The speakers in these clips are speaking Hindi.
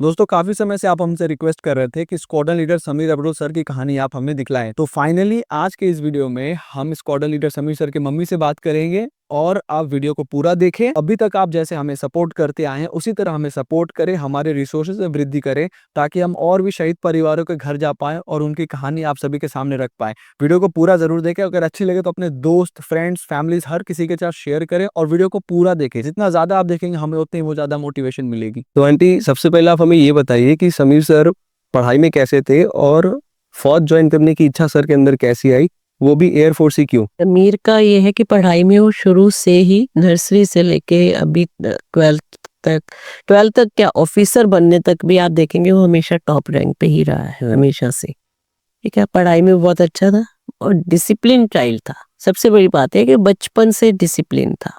दोस्तों काफी समय से आप हमसे रिक्वेस्ट कर रहे थे कि स्क्वाड्रन लीडर समीर अब्रो सर की कहानी आप हमें दिखलाएं। तो फाइनली आज के इस वीडियो में हम स्क्वाड्रन लीडर समीर सर के मम्मी से बात करेंगे और आप वीडियो को पूरा देखें। अभी तक आप जैसे हमें सपोर्ट करते आए हैं उसी तरह हमें सपोर्ट करें, हमारे रिसोर्सेज में वृद्धि करें ताकि हम और भी शहीद परिवारों के घर जा पाए और उनकी कहानी आप सभी के सामने रख पाए। वीडियो को पूरा जरूर देखें, अगर अच्छी लगे तो अपने दोस्त, फ्रेंड्स, फैमिलीज हर किसी के साथ शेयर करें और वीडियो को पूरा देखें। जितना ज्यादा आप देखेंगे हमें उतनी वो ज्यादा मोटिवेशन मिलेगी। तो आंटी, सबसे पहले आप हमें ये बताइए कि समीर सर पढ़ाई में कैसे थे और फौज ज्वाइन करने की इच्छा सर के अंदर कैसी आई, वो भी एयरफोर्स ही क्यों? समीर का ये है कि पढ़ाई में वो शुरू से ही नर्सरी से लेके अभी 12th तक क्या ऑफिसर बनने तक भी आप देखेंगे वो हमेशा टॉप रैंक पे ही रहा है हमेशा से। ठीक है, पढ़ाई में बहुत अच्छा था और डिसिप्लिन चाइल्ड था। सबसे बड़ी बात है कि बचपन से डिसिप्लिन था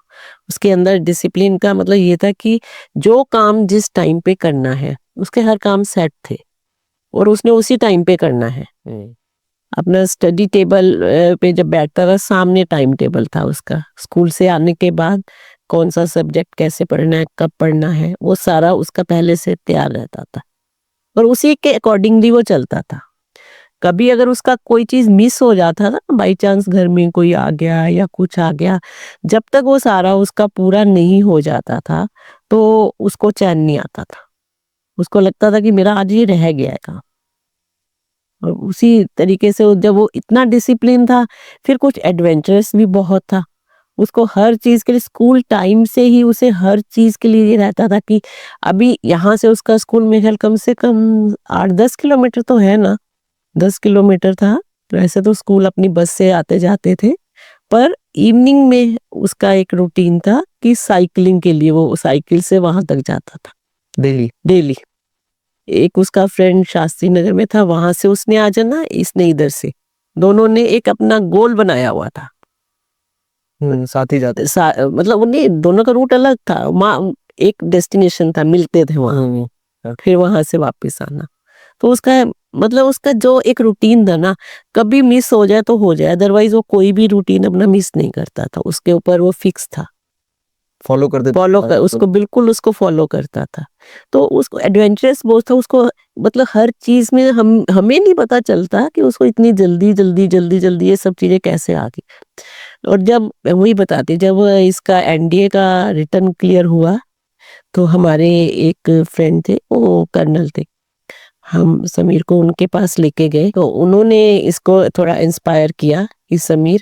उसके अंदर। डिसिप्लिन का मतलब ये था कि जो काम जिस टाइम पे करना है उसके हर काम सेट थे और उसने उसी टाइम पे करना है। अपना स्टडी टेबल पे जब बैठता था सामने टाइम टेबल था उसका, स्कूल से आने के बाद कौन सा सब्जेक्ट कैसे पढ़ना है, कब पढ़ना है, वो सारा उसका पहले से तैयार रहता था और उसी के अकॉर्डिंगली वो चलता था। कभी अगर उसका कोई चीज मिस हो जाता था, बाई चांस घर में कोई आ गया या कुछ आ गया, जब तक वो सारा उसका पूरा नहीं हो जाता था तो उसको चैन नहीं आता था। उसको लगता था कि मेरा आज ये रह गया है काम। और उसी तरीके से जब वो इतना डिसिप्लिन था, फिर कुछ एडवेंचरस भी बहुत था। उसको हर चीज के लिए स्कूल टाइम से ही उसे हर चीज के लिए ये रहता था कि अभी यहाँ से उसका स्कूल मेरे ख्याल कम से कम 8-10 किलोमीटर तो है ना, 10 किलोमीटर था। वैसे तो स्कूल अपनी बस से आते जाते थे, पर इवनिंग में उसका एक रूटीन था कि साइकिलिंग के लिए वो साइकिल से वहां तक जाता था डेली? डेली। एक उसका फ्रेंड शास्त्री नगर में था, वहां से उसने आ जाना, इसने इधर से, दोनों ने एक अपना गोल बनाया हुआ था। साथ ही जाते? मतलब उन्हें दोनों का रूट अलग था, एक डेस्टिनेशन था, मिलते थे वहां, फिर वहां से वापस आना। तो उसका मतलब उसका जो एक रूटीन था ना, कभी मिस हो जाए तो हो जाए, अदरवाइज वो कोई भी रूटीन अपना मिस नहीं करता था। उसके ऊपर वो फिक्स था, फॉलो करते? उसको बिल्कुल उसको फॉलो करता था। तो उसको एडवेंचरस बहुत था उसको, मतलब हर चीज में हमें नहीं पता चलता कि उसको इतनी जल्दी जल्दी जल्दी जल्दी ये सब चीजें कैसे आ गई। और जब वही बताती, जब इसका एनडीए का रिटर्न क्लियर हुआ तो हमारे एक फ्रेंड थे, वो कर्नल थे, हम समीर को उनके पास लेके गए तो उन्होंने इसको थोड़ा इंस्पायर किया कि समीर,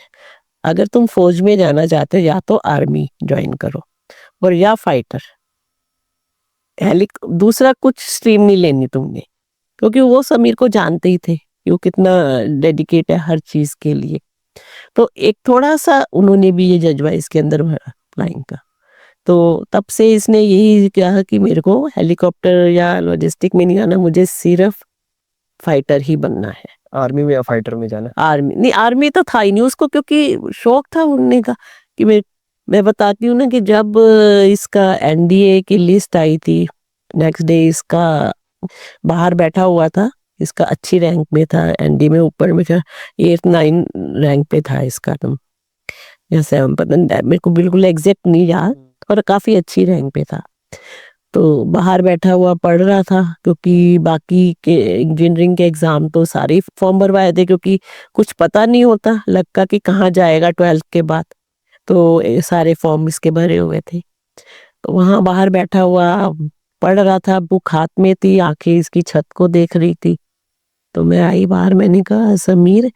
अगर तुम फौज में जाना चाहते हो या तो आर्मी ज्वाइन करो और या फाइटर, दूसरा कुछ स्ट्रीम नहीं लेनी तुमने। क्योंकि वो समीर को जानते ही थे कि वो कितना डेडिकेट है हर चीज के लिए। तो एक थोड़ा सा उन्होंने भी ये जज्बा इसके अंदर भरा फ्लाइंग का। तो तब से इसने यही कहा कि मेरे को हेलीकॉप्टर या लॉजिस्टिक में नहीं आना, मुझे सिर्फ फाइटर ही बनना है। आर्मी में या फाइटर में जाना? आर्मी नहीं, आर्मी तो था ही नहीं उसको, क्योंकि शौक था उन्होंने का कि मैं बताती हूँ ना कि जब इसका एनडीए की लिस्ट आई थी, नेक्स्ट डे इसका बाहर बैठा हुआ था, इसका अच्छी रैंक में था, एनडीए में ऊपर में था, 8-9 रैंक पे था इसका नंबर या 7, पता नहीं, मेरे को बिल्कुल एग्जैक्ट नहीं याद, और काफी अच्छी रैंक पे था। तो बाहर बैठा हुआ पढ़ रहा था, क्योंकि बाकी के इंजीनियरिंग के एग्जाम तो सारे फॉर्म भरवाए थे, क्योंकि कुछ पता नहीं होता लड़का कि कहाँ जाएगा 12th के बाद। तो सारे फॉर्म इसके भरे हुए थे। तो वहां बाहर बैठा हुआ पढ़ रहा था, बुक हाथ में थी, आंखें इसकी छत को देख रही थी। तो मैं आई बाहर, मैंने कहा समीर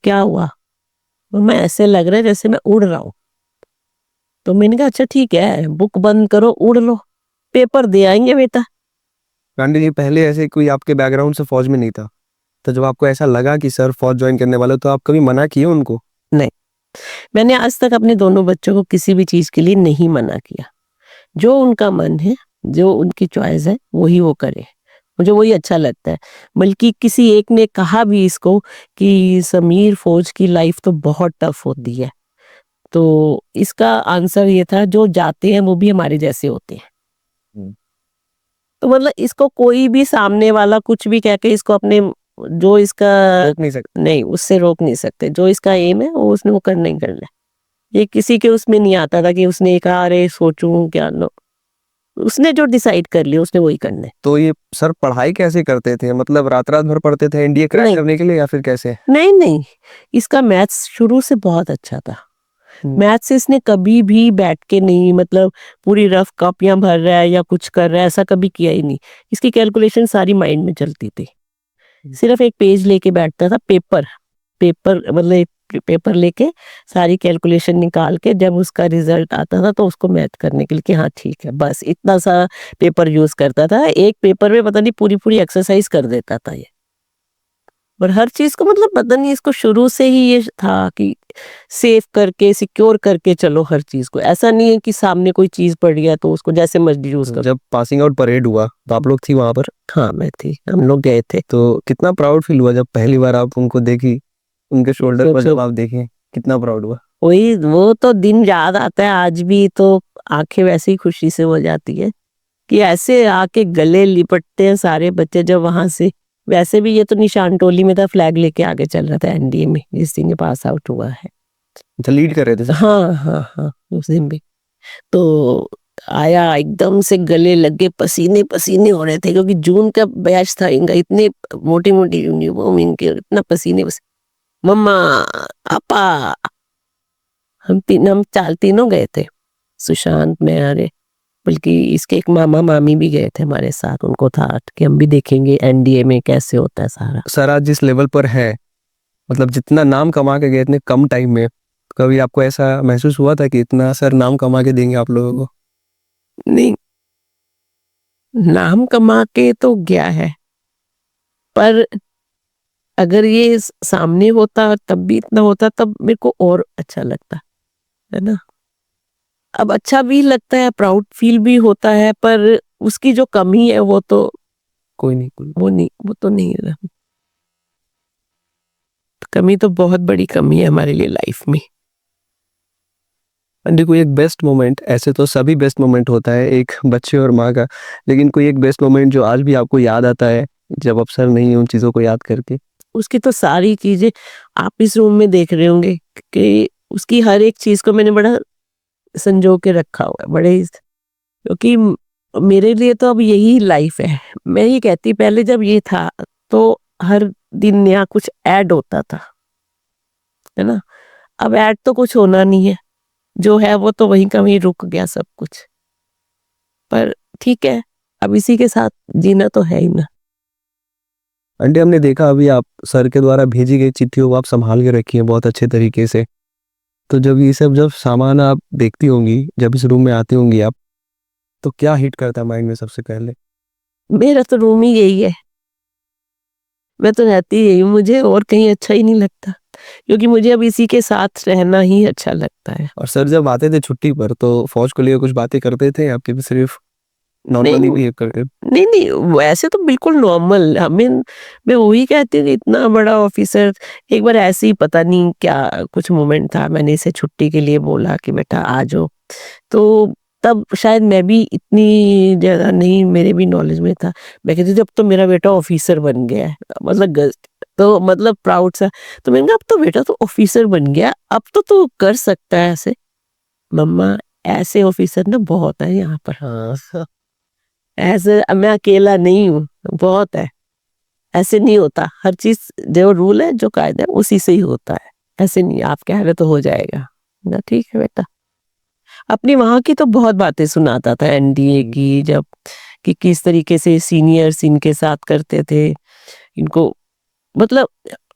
क्या हुआ? तो मैं ऐसे लग रहा है जैसे मैं उड़ रहा हूँ। तो मैंने कहा अच्छा ठीक है, बुक बंद करो, उड़ लो, पेपर दे आएंगे बेटा। आंटी जी, पहले ऐसे कोई आपके बैकग्राउंड से फौज में नहीं था, तो जब आपको ऐसा लगा कि सर फौज ज्वाइन करने वाले हो, तो आप कभी मना किए उनको? नहीं, मैंने आज तक अपने दोनों बच्चों को किसी भी चीज के लिए नहीं मना किया। जो उनका मन है, जो उनकी चॉइस है, वही वो करे, मुझे वही अच्छा लगता है। बल्कि किसी एक ने कहा भी इसको कि समीर फौज की लाइफ तो बहुत टफ होती है, तो इसका आंसर ये था जो जाते हैं वो भी हमारे जैसे होते हैं। तो मतलब इसको कोई भी सामने वाला कुछ भी कह के इसको अपने, जो इसका रोक नहीं सकते? नहीं, उससे रोक नहीं सकते। जो इसका एम है वो उसने वो करना ही करना है। ये किसी के उसमें नहीं आता था कि उसने कहा अरे सोचूं क्या, नो, उसने जो डिसाइड कर लिया उसने वही करना है। तो ये सर पढ़ाई कैसे करते थे, मतलब रात रात भर पढ़ते थे एनडीए क्रैक नहीं। करने के लिए या फिर कैसे? नहीं नहीं, इसका मैथ्स शुरू से बहुत अच्छा था। मैथ्स से इसने कभी भी बैठ के नहीं, मतलब पूरी रफ कॉपियां भर रहा है या कुछ कर रहा है, ऐसा कभी किया ही नहीं। इसकी कैलकुलेशन सारी माइंड में चलती थी। सिर्फ एक पेज लेके बैठता था, पेपर मतलब एक पेपर लेके सारी कैलकुलेशन निकाल के जब उसका रिजल्ट आता था तो उसको मैथ करने के लिए कि हाँ ठीक है, बस इतना सा पेपर यूज करता था। एक पेपर में पता नहीं पूरी पूरी एक्सरसाइज कर देता था ये। और हर चीज को मतलब पता नहीं, इसको शुरू से ही ये था कि सेव करके सिक्योर करके चलो हर चीज को। ऐसा नहीं है कि सामने कोई चीज पड़ गया तो उसको जैसे मर्जी यूज करो। जब पासिंग आउट परेड हुआ तो आप लोग थी वहां पर? हाँ मैं थी, हम लोग गए थे। तो कितना प्राउड फील हुआ जब पहली बार आप उनको देखी, उनके शोल्डर पर तो जब आप देखे, कितना प्राउड हुआ? वही, वो तो दिन याद आता है आज भी, तो आंखें वैसे ही खुशी से हो जाती है कि ऐसे आके गले लिपटते हैं सारे बच्चे जब वहां से। वैसे भी ये तो निशान टोली में था, फ्लैग लेके आगे चल रहा था एनडीए में जिस दिन ये पास आउट हुआ है। अच्छा, लीड कर रहे थे सर? हाँ हाँ हाँ, उस दिन भी तो आया एकदम से गले लगे, पसीने पसीने हो रहे थे क्योंकि जून का बैच था इनका। इतने मोटी मोटी यूनिफॉर्म इनके, इतना पसीने मम्मा पापा, हम तीनों गए थे, सुशांत मैं, अरे बल्कि इसके एक मामा मामी भी गए थे हमारे साथ। उनको था कि हम भी देखेंगे एनडीए में कैसे होता है सारा। सर आज जिस लेवल पर है, मतलब जितना नाम कमा के गए इतने कम टाइम में, कभी आपको ऐसा महसूस हुआ था कि इतना सर नाम कमा के देंगे आप लोगों को? नहीं, नाम कमा के तो गया है, पर अगर ये सामने होता तब भी इतना होता तब मेरे को और अच्छा लगता है ना। अब अच्छा भी लगता है, प्राउड फील भी होता है, पर उसकी जो कमी है वो तो कोई नहीं। वो तो नहीं रहा। कमी तो बहुत बड़ी कमी है हमारे लिए लाइफ में। अंडे कोई एक बेस्ट मोमेंट, ऐसे तो सभी बेस्ट मोमेंट होता है एक बच्चे और माँ का, लेकिन कोई एक बेस्ट मोमेंट जो आज भी आपको याद आता है जब अवसर नहीं है उन चीजों को याद करके? उसकी तो सारी चीजें आप इस रूम में देख रहे होंगे कि उसकी हर एक चीज को मैंने बड़ा संजो के रखा हुआ है, क्योंकि मेरे लिए तो अब यही लाइफ है। मैं ये कहती, पहले जब ये था तो हर दिन नया कुछ ऐड होता था, है ना। अब ऐड तो कुछ होना नहीं है, जो है वो तो वहीं का वहीं रुक गया सब कुछ। पर ठीक है, अब इसी के साथ जीना तो है ही ना। अंडे हमने देखा अभी आप सर के द्वारा भेजी गई चिट्ठियों को आप संभाल के रखी है बहुत अच्छे तरीके से। तो जब ये सब जब सामान आप देखती होंगी, जब इस रूम में आती होंगी आप, तो क्या हिट करता है माइंड में सबसे पहले? मेरा तो रूम ही यही है, मैं तो रहती यही हूँ, मुझे और कहीं अच्छा ही नहीं लगता, क्योंकि मुझे अब इसी के साथ रहना ही अच्छा लगता है। और सर जब आते थे छुट्टी पर तो फौज को लिए कुछ बातें करते थे आपके भी, सिर्फ नॉर्मली नहीं बिहेव करके? नहीं नहीं, वैसे तो बिल्कुल नॉर्मल। मैं वही कहती हूँ कि इतना बड़ा ऑफिसर, एक बार ऐसे ही पता नहीं क्या कुछ मोमेंट था, मैंने इसे छुट्टी के लिए बोला कि बेटा आ जाओ, तो तब शायद मैं भी इतनी ज्यादा नहीं, मेरे भी नॉलेज में था। मैं कहती थी अब तो मेरा बेटा ऑफिसर बन गया है, तो मतलब प्राउड सा। तो मैंने कहा अब तो बेटा तो ऑफिसर बन गया, अब तो तू कर सकता है ऐसे। मम्मा ऐसे ऑफिसर ना बहुत है यहाँ पर, हाँ। ऐसे मैं अकेला नहीं हूँ, बहुत है। ऐसे नहीं होता, हर चीज जो रूल है जो कायदा है उसी से ही होता है, ऐसे नहीं आप कह रहे तो हो जाएगा ना। ठीक है बेटा। अपनी वहां की तो बहुत बातें सुनाता था एनडीए की, जब कि किस तरीके से सीनियर्स इनके साथ करते थे इनको, मतलब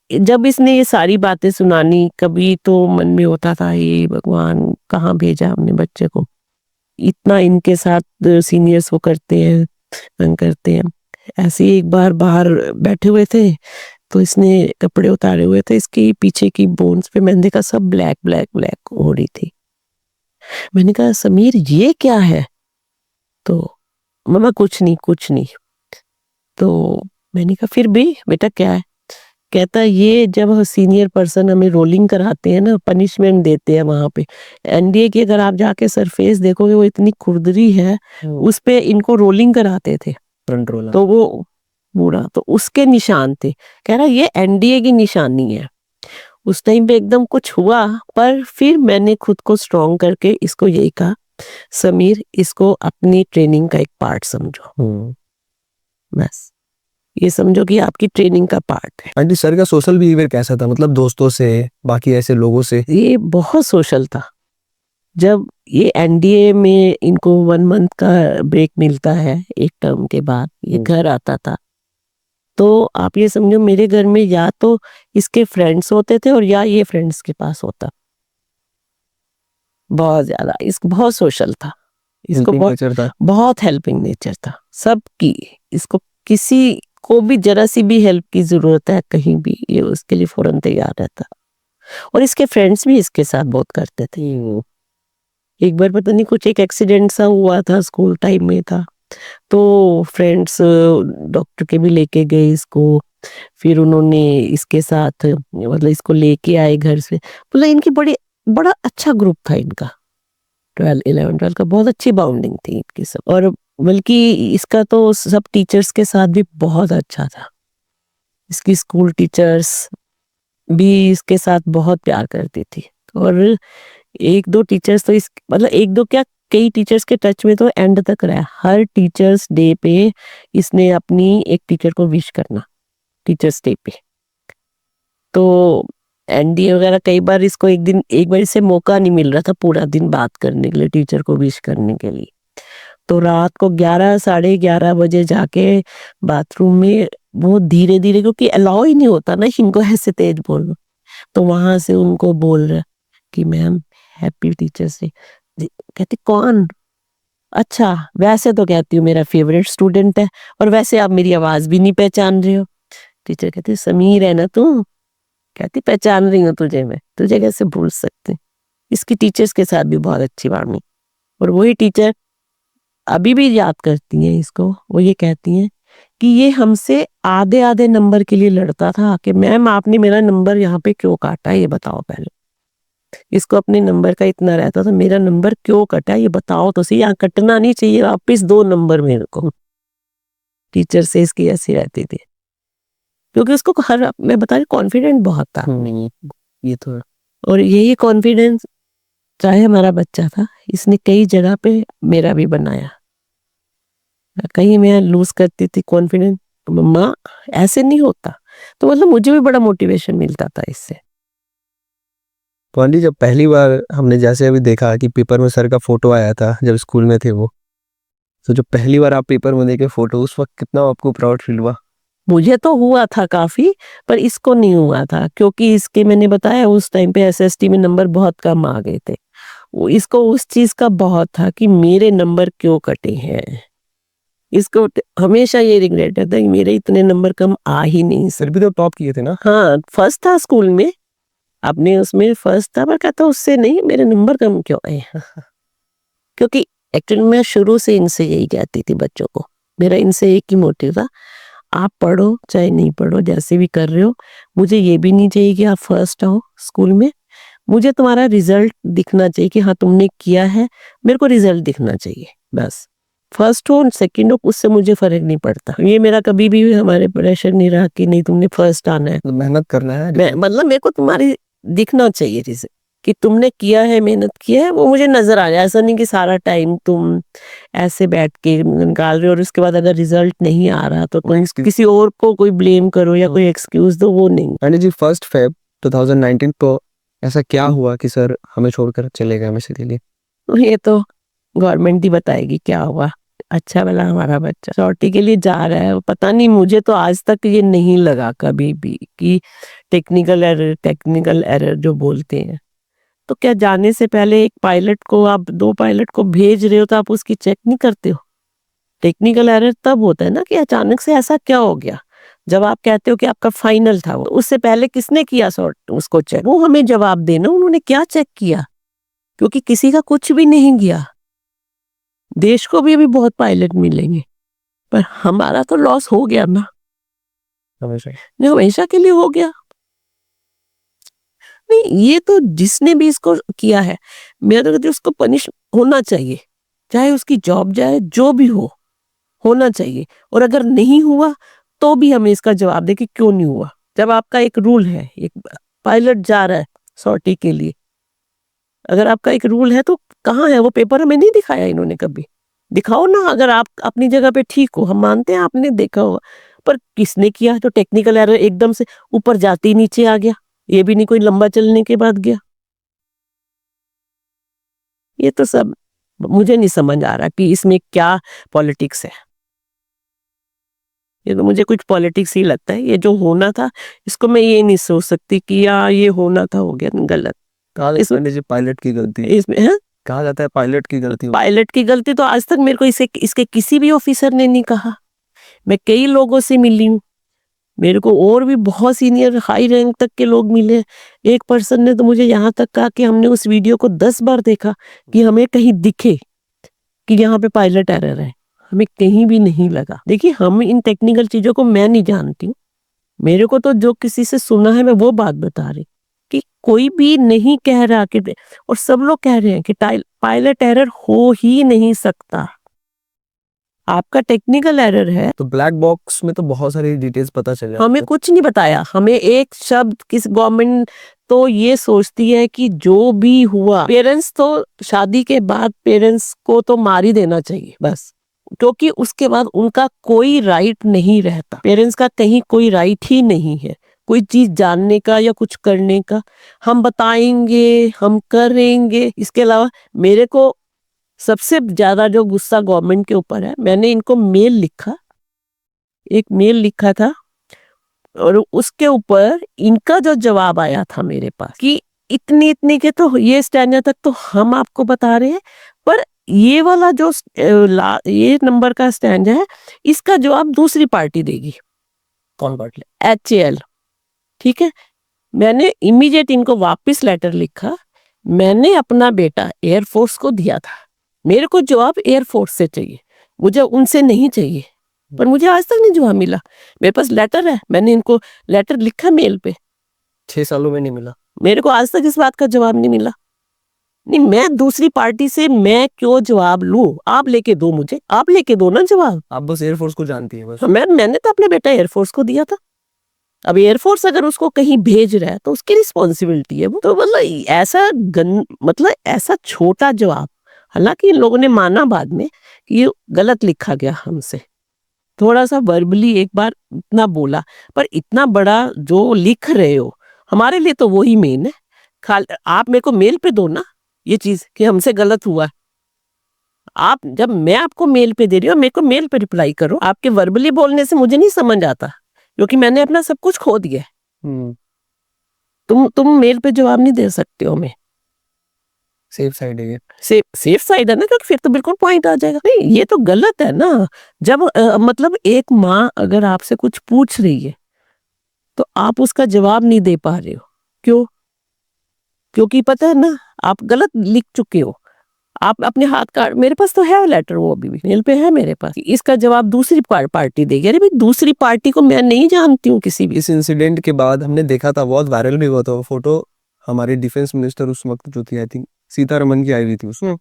जब इसने ये सारी बातें सुनानी, कभी तो मन में होता था ये भगवान कहाँ भेजा हमने बच्चे को, इतना इनके साथ सीनियर्स वो करते हैं, तंग करते हैं। ऐसे ही एक बार बाहर बैठे हुए थे तो इसने कपड़े उतारे हुए थे, इसकी पीछे की बोन्स पे मैंने देखा सब ब्लैक ब्लैक ब्लैक हो रही थी। मैंने कहा समीर ये क्या है? तो मम्मा कुछ नहीं। तो मैंने कहा फिर भी बेटा क्या है? कहता ये जब सीनियर पर्सन हमें रोलिंग कराते हैं ना, पनिशमेंट देते हैं वहां पे, एनडीए की अगर आप जाके सरफेस देखोगे वो इतनी खुरदरी है, उस पे इनको रोलिंग कराते थे फ्रंट रोल। तो वो बूढ़ा, तो उसके निशान थे। कह रहा ये एनडीए की निशानी है। उस टाइम पे एकदम कुछ हुआ, पर फिर मैंने खुद को स्ट्रॉन्ग करके इसको यही कहा समीर इसको अपनी ट्रेनिंग का एक पार्ट समझो, बस ये समझो कि आपकी ट्रेनिंग का पार्ट है। आंटी सर का सोशल बिहेवियर कैसा था, मतलब दोस्तों से, बाकी ऐसे लोगों से? ये बहुत सोशल था। जब ये एनडीए में इनको 1 मंथ का ब्रेक मिलता है एक टर्म के बाद, ये घर आता था, तो आप ये समझो मेरे घर में या तो इसके फ्रेंड्स होते थे और या ये फ्रेंड्स के पास होता। बहुत ज्यादा बहुत सोशल था, इसको Helping nature था। बहुत हेल्पिंग नेचर था सबकी। इसको किसी को भी जरा सी भी हेल्प की जरूरत है कहीं भी, ये उसके लिए फौरन तैयार रहता। और इसके फ्रेंड्स भी इसके साथ बहुत करते थे। एक बार पता नहीं कुछ एक एक्सीडेंट सा हुआ था, स्कूल टाइम में था, तो फ्रेंड्स डॉक्टर के भी लेके गए इसको। फिर उन्होंने इसके साथ मतलब इसको लेके आए घर से। मतलब इनकी बड़ा अच्छा ग्रुप था इनका। 11-12 का बहुत अच्छी बाउंडिंग थी इनकी सब। और बल्कि इसका तो सब टीचर्स के साथ भी बहुत अच्छा था। इसकी स्कूल टीचर्स भी इसके साथ बहुत प्यार करती थी। और 1-2 टीचर्स तो मतलब 1-2 क्या, कई टीचर्स के टच में तो एंड तक रहा। हर टीचर्स डे पे इसने अपनी एक टीचर को विश करना, टीचर्स डे पे। तो एनडीए वगैरह कई बार इसको एक बार इससे मौका नहीं मिल रहा था पूरा दिन बात करने के लिए, टीचर को विश करने के लिए। तो रात को 11 साढ़े 11 बजे जाके बाथरूम में वो धीरे धीरे, क्योंकि अलाउ ही नहीं होता ना इनको ऐसे तेज बोलना, तो वहां से उनको बोल रहा कि मैम हैप्पी टीचर्स डे। कहती कौन? अच्छा वैसे तो कहती हूँ मेरा फेवरेट स्टूडेंट है, और वैसे आप मेरी आवाज भी नहीं पहचान रहे हो। टीचर कहती समीर है ना तू? कहती पहचान रही हूँ तुझे, मैं तुझे कैसे भूल सकते। इसकी टीचर्स के साथ भी बहुत अच्छी बात। और वही टीचर अभी भी याद करती हैं इसको। वो ये कहती हैं कि ये हमसे आधे आधे नंबर के लिए लड़ता था कि मैम आपने मेरा नंबर यहाँ पे क्यों काटा, ये बताओ पहले। इसको अपने नंबर का इतना रहता था, मेरा नंबर क्यों कटा ये बताओ तो सही, यहाँ कटना नहीं चाहिए, वापिस 2 नंबर मेरे को। टीचर से इसकी ऐसी रहती थी, क्योंकि उसको मैं बता रही कॉन्फिडेंट बहुत था। ये तो है। और यही कॉन्फिडेंस चाहे हमारा बच्चा था, इसने कई जगह पे मेरा भी बनाया। कहीं मैं लूज करती थी कॉन्फिडेंस, मम्मा ऐसे नहीं होता, तो मतलब मुझे भी बड़ा मोटिवेशन मिलता था इससे। तो आंटी जब पहली बार हमने जैसे अभी देखा कि पेपर में सर का फोटो आया था जब स्कूल में थे वो, तो जब पहली बार आप पेपर में देखे फोटो, उस वक्त कितना आपको प्राउड फील हुआ? मुझे तो हुआ था काफी, पर इसको नहीं हुआ था, क्योंकि इसके मैंने बताया उस टाइम पे एसएसटी में नंबर बहुत कम आ गए थे। इसको उस चीज का बहुत था कि मेरे नंबर क्यों कटे हैं। इसको हमेशा ये रिग्रेट था कि मेरे इतने नंबर कम आ ही नहीं। सर भी तो टॉप किए थे ना? हाँ फर्स्ट था स्कूल में, अपने उसमें फर्स्ट था, पर कहता उससे नहीं, मेरे नंबर कम क्यों आए। क्योंकि एक्चुअली मैं शुरू से इनसे यही कहती थी बच्चों को, मेरा इनसे एक ही मोटिव था, आप पढ़ो चाहे नहीं पढ़ो, जैसे भी कर रहे हो, मुझे ये भी नहीं चाहिए कि आप फर्स्ट आओ स्कूल में, मुझे तुम्हारा रिजल्ट दिखना चाहिए कि हाँ तुमने किया है, मेरे को रिजल्ट दिखना चाहिए बस। फर्स्ट हो सेकंड हो उससे मुझे फर्क नहीं पड़ता। ये मेरा कभी भी हमारे प्रेशर नहीं रहा कि नहीं तुमने फर्स्ट आना है, मेहनत करना है। मतलब मेरे को तुम्हारी दिखना चाहिए रिजल्ट कि तुमने किया है, मेहनत किया है, वो मुझे नजर आ जाए। ऐसा नहीं कि सारा टाइम तुम ऐसे बैठ के निकाल रहे हो और उसके बाद अगर रिजल्ट नहीं आ रहा तो किसी और को कोई ब्लेम करो या कोई एक्सक्यूज दो, वो नहीं। आंटी जी 1 Feb 2019 को ऐसा क्या हुआ कि सर हमें छोड़कर चले गए हमेशा के लिए? ये तो गवर्नमेंट ही बताएगी क्या हुआ। अच्छा भला हमारा बच्चा चोटी के लिए जा रहा है, पता नहीं, मुझे तो आज तक ये नहीं लगा कभी भी कि टेक्निकल एरर जो बोलते हैं। तो क्या जाने से पहले एक पायलट को, आप 2 पायलट को भेज रहे हो तो आप उसकी चेक नहीं करते हो? टेक्निकल एरर तब होता है ना कि अचानक से ऐसा क्या हो गया, जब आप कहते हो कि आपका फाइनल था वो, उससे पहले किसने किया सॉर्ट उसको चेक, वो हमें जवाब देना उन्होंने क्या चेक किया, क्योंकि किसी का कुछ भी नहीं गया। देश को भी अभी बहुत पायलट मिलेंगे, पर हमारा तो लॉस हो गया ना, हमेशा के लिए हो गया। नहीं, ये तो जिसने भी इसको किया है, मैं तो कहती हूँ उसको पनिश होना चाहिए, चाहे उसकी जॉब जाए, जो भी हो, होना चाहिए। और अगर नहीं हुआ तो भी हमें इसका जवाब दे कि क्यों नहीं हुआ। जब आपका एक रूल है, एक पायलट जा रहा है सॉर्टी के लिए, अगर आपका एक रूल है तो कहाँ है वो पेपर? हमें नहीं दिखाया इन्होंने कभी। दिखाओ ना, अगर आप अपनी जगह पे ठीक हो, हम मानते हैं आपने देखा होगा, पर किसने किया? तो टेक्निकल एरर एकदम से ऊपर जाते ही नीचे आ गया, ये भी नहीं कोई लंबा चलने के बाद गया। ये तो सब मुझे नहीं समझ आ रहा कि इसमें क्या पॉलिटिक्स है। ये तो मुझे कुछ पॉलिटिक्स ही लगता है। ये जो होना था, इसको मैं ये नहीं सोच सकती कि या ये होना था, हो गया गलत। कहा इसमें जी पायलट की गलती, इसमें है कहा जाता है पायलट की गलती। पायलट की गलती तो आज तक मेरे को इसके किसी भी ऑफिसर ने नहीं कहा। मैं कई लोगों से मिली हूँ, मेरे को और भी बहुत सीनियर हाई रैंक तक के लोग मिले। एक पर्सन ने तो मुझे यहाँ तक कहा कि हमने उस वीडियो को 10 बार देखा कि हमें कहीं दिखे कि यहाँ पे पायलट एरर है, हमें कहीं भी नहीं लगा। देखिए, हम इन टेक्निकल चीजों को मैं नहीं जानती हूँ, मेरे को तो जो किसी से सुना है मैं वो बात बता रही कि कोई भी नहीं कह रहा कि, और सब लोग कह रहे हैं कि पायलट एरर हो ही नहीं सकता। आपका टेक्निकल एरर है। तो ब्लैक बॉक्स में तो बहुत सारी डिटेल्स पता चल जाती हमें है। कुछ नहीं बताया, हमें एक शब्द, किस गवर्नमेंट तो ये सोचती है कि जो भी हुआ, पेरेंट्स तो शादी के बाद पेरेंट्स को तो मार ही देना चाहिए बस, क्योंकि उसके बाद उनका कोई राइट नहीं रहता। पेरेंट्स का कहीं कोई राइट ही नहीं है कोई चीज जानने का या कुछ करने का। हम बताएंगे, हम करेंगे, इसके अलावा मेरे को सबसे ज्यादा जो गुस्सा गवर्नमेंट के ऊपर है, मैंने इनको मेल लिखा, एक मेल लिखा था और उसके ऊपर इनका जो जवाब आया था मेरे पास कि इतनी इतनी के तो ये स्टैंडर्ड तक तो हम आपको बता रहे हैं, पर ये वाला जो ये नंबर का स्टैंड है, इसका जवाब दूसरी पार्टी देगी। कौन पार्टी? HAL। ठीक है, मैंने इमीडिएट इनको वापस लेटर लिखा, मैंने अपना बेटा एयरफोर्स को दिया था, मेरे को जवाब एयरफोर्स से चाहिए, मुझे उनसे नहीं चाहिए, पर मुझे आज तक नहीं जवाब मिला। मेरे पास लेटर है, मैंने इनको लेटर लिखा मेल पे, 6 सालों में नहीं मिला। मेरे को आज तक इस बात का जवाब नहीं मिला। नहीं, मैं दूसरी पार्टी से मैं क्यों जवाब लूं? आप लेके दो, मुझे आप लेके दो ना जवाब। आप बस एयरफोर्स को जानती है बस। मैंने तो अपने बेटा एयरफोर्स को दिया था। अब एयरफोर्स अगर उसको कहीं भेज रहा है तो उसकी रिस्पॉन्सिबिलिटी है वो। तो मतलब ऐसा मतलब ऐसा छोटा जवाब, हालांकि इन लोगों ने माना बाद में कि ये गलत लिखा गया हमसे, थोड़ा सा वर्बली एक बार इतना बोला, पर इतना बड़ा जो लिख रहे हो हमारे लिए तो वो ही मेन है। आप मेरे को मेल पे दो ना ये चीज कि हमसे गलत हुआ। आप जब मैं आपको मेल पे दे रही हूँ, मेरे को मेल पे रिप्लाई करो। आपके वर्बली बोलने से मुझे नहीं समझ आता, क्योंकि मैंने अपना सब कुछ खो दिया है। तुम मेल पे जवाब नहीं दे सकते हो। मैं सेफ साइड है ये। सेफ साइड है ना, क्योंकि फिर तो बिल्कुल पॉइंट आ जाएगा। नहीं, ये तो गलत है ना। जब मतलब एक माँ अगर आपसे कुछ पूछ रही है तो आप उसका जवाब नहीं दे पा रहे हो, क्यों? क्योंकि पता है ना आप गलत लिख चुके हो। आप अपने हाथ का, मेरे पास तो है लेटर, वो अभी भी मेल पे है मेरे पास, इसका जवाब दूसरी पार्टी देगी। अरे भाई, दूसरी पार्टी को मैं नहीं जानती हूँ किसी भी। इस इंसिडेंट के बाद हमने देखा था, बहुत वायरल भी हुआ था वो फोटो, हमारी डिफेंस मिनिस्टर उस वक्त जो थी, आई थिंक सीतारमन की आई हुई थी उसमें,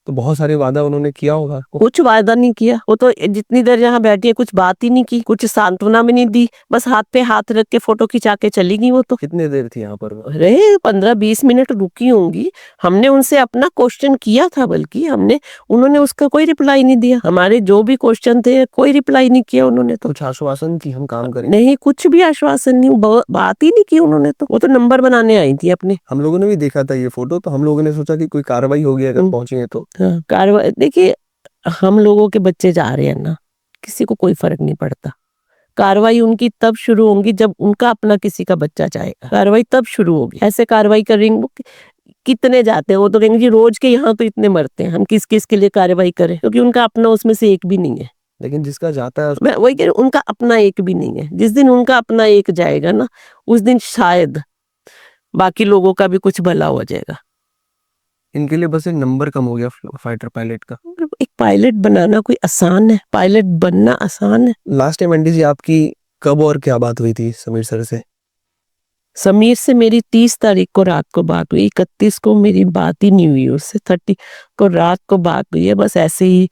तो बहुत सारे वादा उन्होंने किया होगा। कुछ वादा नहीं किया, वो तो जितनी देर यहाँ बैठी है कुछ बात ही नहीं की, कुछ सांत्वना भी नहीं दी, बस हाथ पे हाथ रख के फोटो खिंचा के चली गई वो तो। कितने देर थी यहाँ पर? अरे 15-20 मिनट रुकी होंगी। हमने उनसे अपना क्वेश्चन किया था, बल्कि उन्होंने उसका कोई रिप्लाई नहीं दिया। हमारे जो भी क्वेश्चन थे कोई रिप्लाई नहीं किया उन्होंने। तो कुछ आश्वासन की हम काम करेंगे? नहीं, कुछ भी आश्वासन नहीं, बात ही नहीं की उन्होंने। तो वो तो नंबर बनाने आई थी अपने। हम लोगों ने भी देखा था ये फोटो, तो हम लोगों ने सोचा कि कोई कार्रवाई होगी अगर पहुंचे हैं तो। कार्रवाई, देखिए हम लोगों के बच्चे जा रहे हैं ना, किसी को कोई फर्क नहीं पड़ता। कार्रवाई उनकी तब शुरू होगी जब उनका अपना किसी का बच्चा जाएगा, कार्रवाई तब शुरू होगी। ऐसे कार्रवाई करेंगे, कितने जाते हैं वो तो कहेंगे जी रोज के यहाँ तो इतने मरते हैं, हम किस किस के लिए कार्रवाई करें, क्योंकि उनका अपना उसमें से एक भी नहीं है। लेकिन जिसका जाता है, मैं वही कह रही हूँ, उनका अपना एक भी नहीं है। जिस दिन उनका अपना एक जाएगा ना, उस दिन शायद बाकी लोगों का भी कुछ भला हो जाएगा। इनके लिए बस एक नंबर कम हो गया फाइटर पायलट का। एक पायलट बनाना कोई आसान है? पायलट बनना आसान है? लास्ट टाइम आंटी जी आपकी कब और क्या बात हुई थी समीर सर से? समीर से मेरी 30 तारीख को रात को बात हुई, 31 को मेरी बात ही नहीं हुई उससे, 30 को रात को बात हुई है। बस ऐसे ही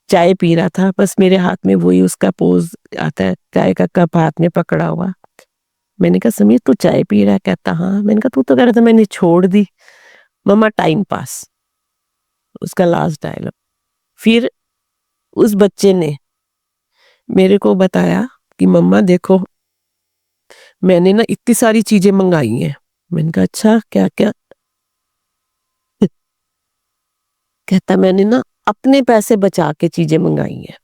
चाय पी रहा था, बस मेरे हाथ में वही उसका पोज आता है, चाय का कप हाथ में पकड़ा हुआ। मैंने कहा समीर तू चाय पी रहा है? कहता हाँ। मैंने कहा तू तो कह रहा था मैंने छोड़ दी। मम्मा टाइम पास। उसका लास्ट डायलॉग। फिर उस बच्चे ने मेरे को बताया कि मम्मा देखो, मैंने ना इतनी सारी चीजें मंगाई हैं। मैंने कहा अच्छा क्या क्या? कहता मैंने ना अपने पैसे बचा के चीजें मंगाई हैं।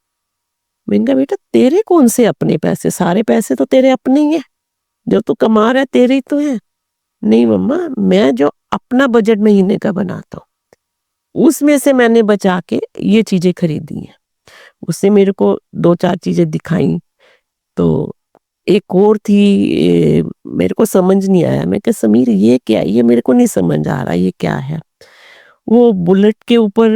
मैंने कहा बेटा तेरे कौन से अपने पैसे, सारे पैसे तो तेरे अपने ही हैं, जो तू कमा रहा है तेरे ही तो है। नहीं मम्मा, मैं जो अपना बजट महीने का बनाता हूँ उसमें से मैंने बचा के ये चीजें खरीदी हैं। उससे मेरे को 2-4 चीजें दिखाई, तो एक और थी, मेरे को समझ नहीं आया। मैं कहा समीर ये क्या है, ये मेरे को नहीं समझ आ रहा ये क्या है। वो बुलेट के ऊपर,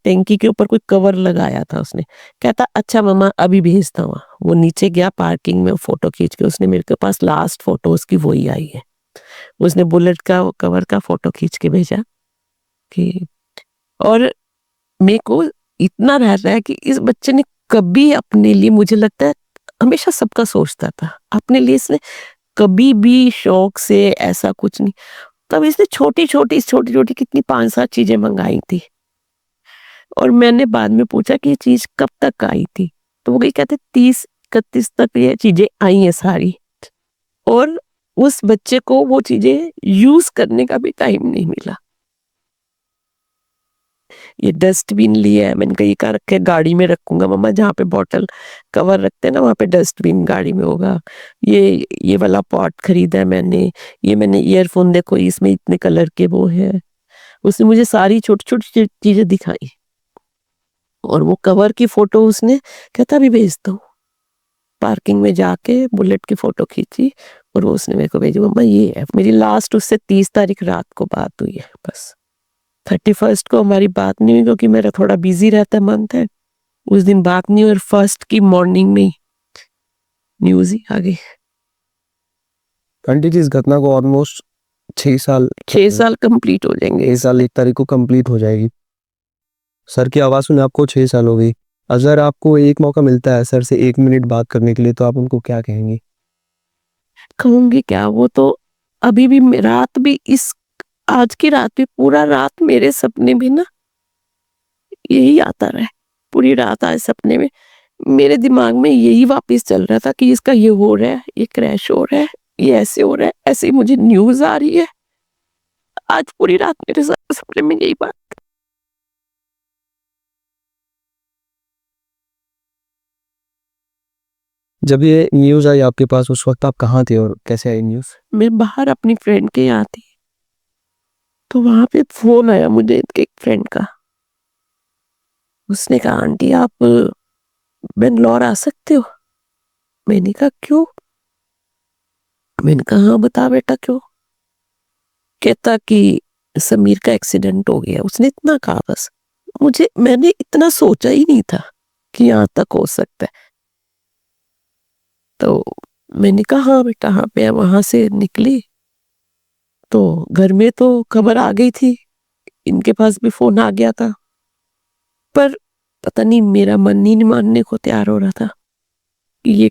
टैंकी के ऊपर कोई कवर लगाया था उसने। कहता अच्छा मम्मा अभी भेजता हूँ। वो नीचे गया पार्किंग में, फोटो खींच के उसने मेरे के पास लास्ट फोटो उसकी वही आई है। उसने बुलेट का कवर का फोटो खींच के भेजा कि, और मेरे को इतना रह रहा है कि इस बच्चे ने कभी अपने लिए, मुझे लगता है हमेशा सबका सोचता था, अपने लिए इसने कभी भी शौक से ऐसा कुछ नहीं। तब इसने छोटी छोटी कितनी 5-7 चीजें मंगाई थी। और मैंने बाद में पूछा कि ये चीज कब तक आई थी, तो वो कहते 30-31 तक ये चीजें आई हैं सारी। और उस बच्चे को वो चीजें यूज करने का भी टाइम नहीं मिला। ये डस्टबिन लिया है, मैंने कहा ये कहाँ रखे, गाड़ी में रखूंगा मम्मा, जहाँ पे बॉटल कवर रखते हैं ना वहाँ पे डस्टबिन गाड़ी में होगा। ये वाला पॉट खरीदा है मैंने, ये मैंने ईयरफोन देखो इसमें इतने कलर के वो है। उसने मुझे सारी छोटी छोटी चीजें दिखाई, और वो कवर की फोटो उसने कहता अभी भेजता हूँ। पार्किंग में जाके बुलेट की फोटो खींची और वो उसने मेरे को भेजी, मम्मा ये है। मेरी लास्ट उससे 30 तारीख रात को बात हुई है बस। 31 को हमारी बात नहीं हुई क्योंकि मेरा थोड़ा बिजी रहता है मंथ है, उस दिन बात नहीं हुई। और 1 की मॉर्निंग में न्यूज ही आ गई। आंटी जी इस घटना को ऑलमोस्ट 6 साल 6 साल कंप्लीट हो जाएंगे। 6 साल 1 तारीख को कंप्लीट हो जाएगी। सर की आवाज़ सुने आपको 6 साल हो गई। अगर आपको एक मौका मिलता है सर से 1 मिनट बात करने के लिए तो आप उनको क्या कहेंगी? कहूंगी क्या, वो तो अभी भी रात भी, इस आज की रात भी, पूरा रात मेरे सपने में ना यही आता रहा है। पूरी रात आज सपने में मेरे दिमाग में यही वापस चल रहा था कि इसका ये हो रहा है, ये क्रैश हो रहा है, ये ऐसे हो रहा है, ऐसे ही मुझे न्यूज आ रही है। आज पूरी रात मेरे सपने में यही बात। जब ये न्यूज़ आई आपके पास उस वक्त आप कहाँ थे और कैसे आई न्यूज़? मैं बाहर अपनी फ्रेंड के यहाँ थी, तो वहां पे फोन आया मुझे एक फ्रेंड का। उसने कहा आंटी आप बेंगलोर आ सकते हो। मैंने कहा क्यों? मैंने कहा हाँ बता बेटा क्यों। कहता कि समीर का एक्सीडेंट हो गया। उसने इतना कहा बस। मैंने इतना सोचा ही नहीं था कि यहाँ तक हो सकता है। तो मैंने कहा हाँ बेटा हाँ। मैं वहां से निकली तो घर में तो खबर आ गई थी, इनके पास भी फोन आ गया था, पर पता नहीं मेरा मन ही नहीं मानने को तैयार हो रहा था कि ये,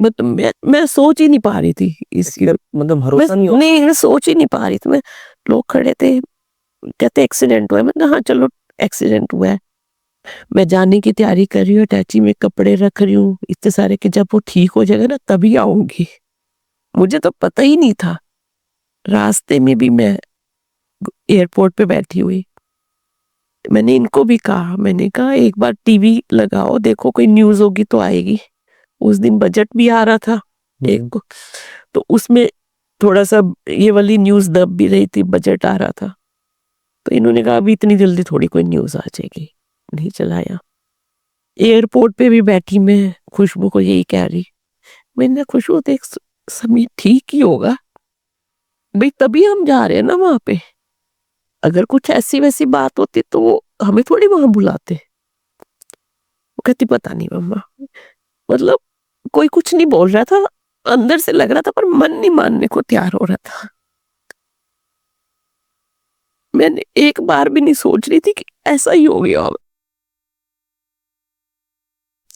मतलब मैं सोच ही नहीं पा रही थी इसकी, मतलब भरोसा नहीं हो। नहीं मैं सोच ही नहीं पा रही थी। मैं, लोग खड़े थे कहते एक्सीडेंट हुआ है। मैं कहा हाँ चलो एक्सीडेंट हुआ है। मैं जाने की तैयारी कर रही हूँ, अटैची में कपड़े रख रही हूँ इतने सारे कि जब वो ठीक हो जाएगा ना तभी आऊंगी। मुझे तो पता ही नहीं था। रास्ते में भी मैं एयरपोर्ट पे बैठी हुई, मैंने इनको भी कहा, मैंने कहा एक बार टीवी लगाओ देखो कोई न्यूज होगी तो आएगी। उस दिन बजट भी आ रहा था एक को, तो उसमें थोड़ा सा ये वाली न्यूज दब भी रही थी, बजट आ रहा था। तो इन्होंने कहा अभी इतनी जल्दी थोड़ी कोई न्यूज आ जाएगी, नहीं चलाया। एयरपोर्ट पे भी बैठी मैं खुशबू को यही कह रही, मैंने खुशबू देख समीर ठीक ही होगा भाई, तभी हम जा रहे हैं ना वहां पे। अगर कुछ ऐसी वैसी बात होती तो वो हमें थोड़ी वहां बुलाते। वो कहती पता नहीं मम्मा, मतलब कोई कुछ नहीं बोल रहा था, अंदर से लग रहा था पर मन नहीं मानने को तैयार हो रहा था। मैंने एक बार भी नहीं सोच रही थी कि ऐसा ही हो गया होगा।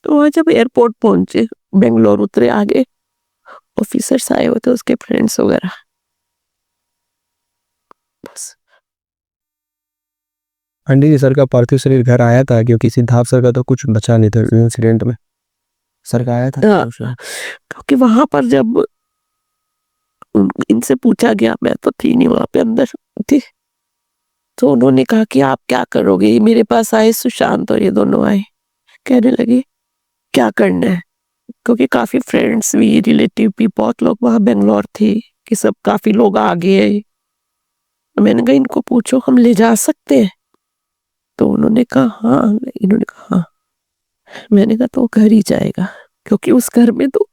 तो वहां जब एयरपोर्ट पहुंचे, बेंगलोर उतरे, आगे ऑफिसर्स आए हुए थे उसके फ्रेंड्स वगैरह, बस। आंटी जी, सर का पार्थिव शरीर घर आया था? क्योंकि सिद्धार्थ सर का तो कुछ बचा नहीं था इंसिडेंट में। सर का आया था? क्योंकि वहां पर जब इनसे पूछा गया, मैं तो थी नहीं वहां पे, अंदर थी, तो उन्होंने कहा कि आप क्या करोगे। ये मेरे पास आए, सुशांत और ये दोनों आए, कहने लगे क्या करना है, क्योंकि काफी फ्रेंड्स भी, रिलेटिव भी, बहुत लोग वहां बेंगलोर थे, कि सब काफी लोग आ गए। मैंने कहा इनको पूछो हम ले जा सकते हैं, तो उन्होंने कहा हाँ, इन्होंने कहा हाँ। मैंने कहा तो घर ही जाएगा, क्योंकि उस घर में तो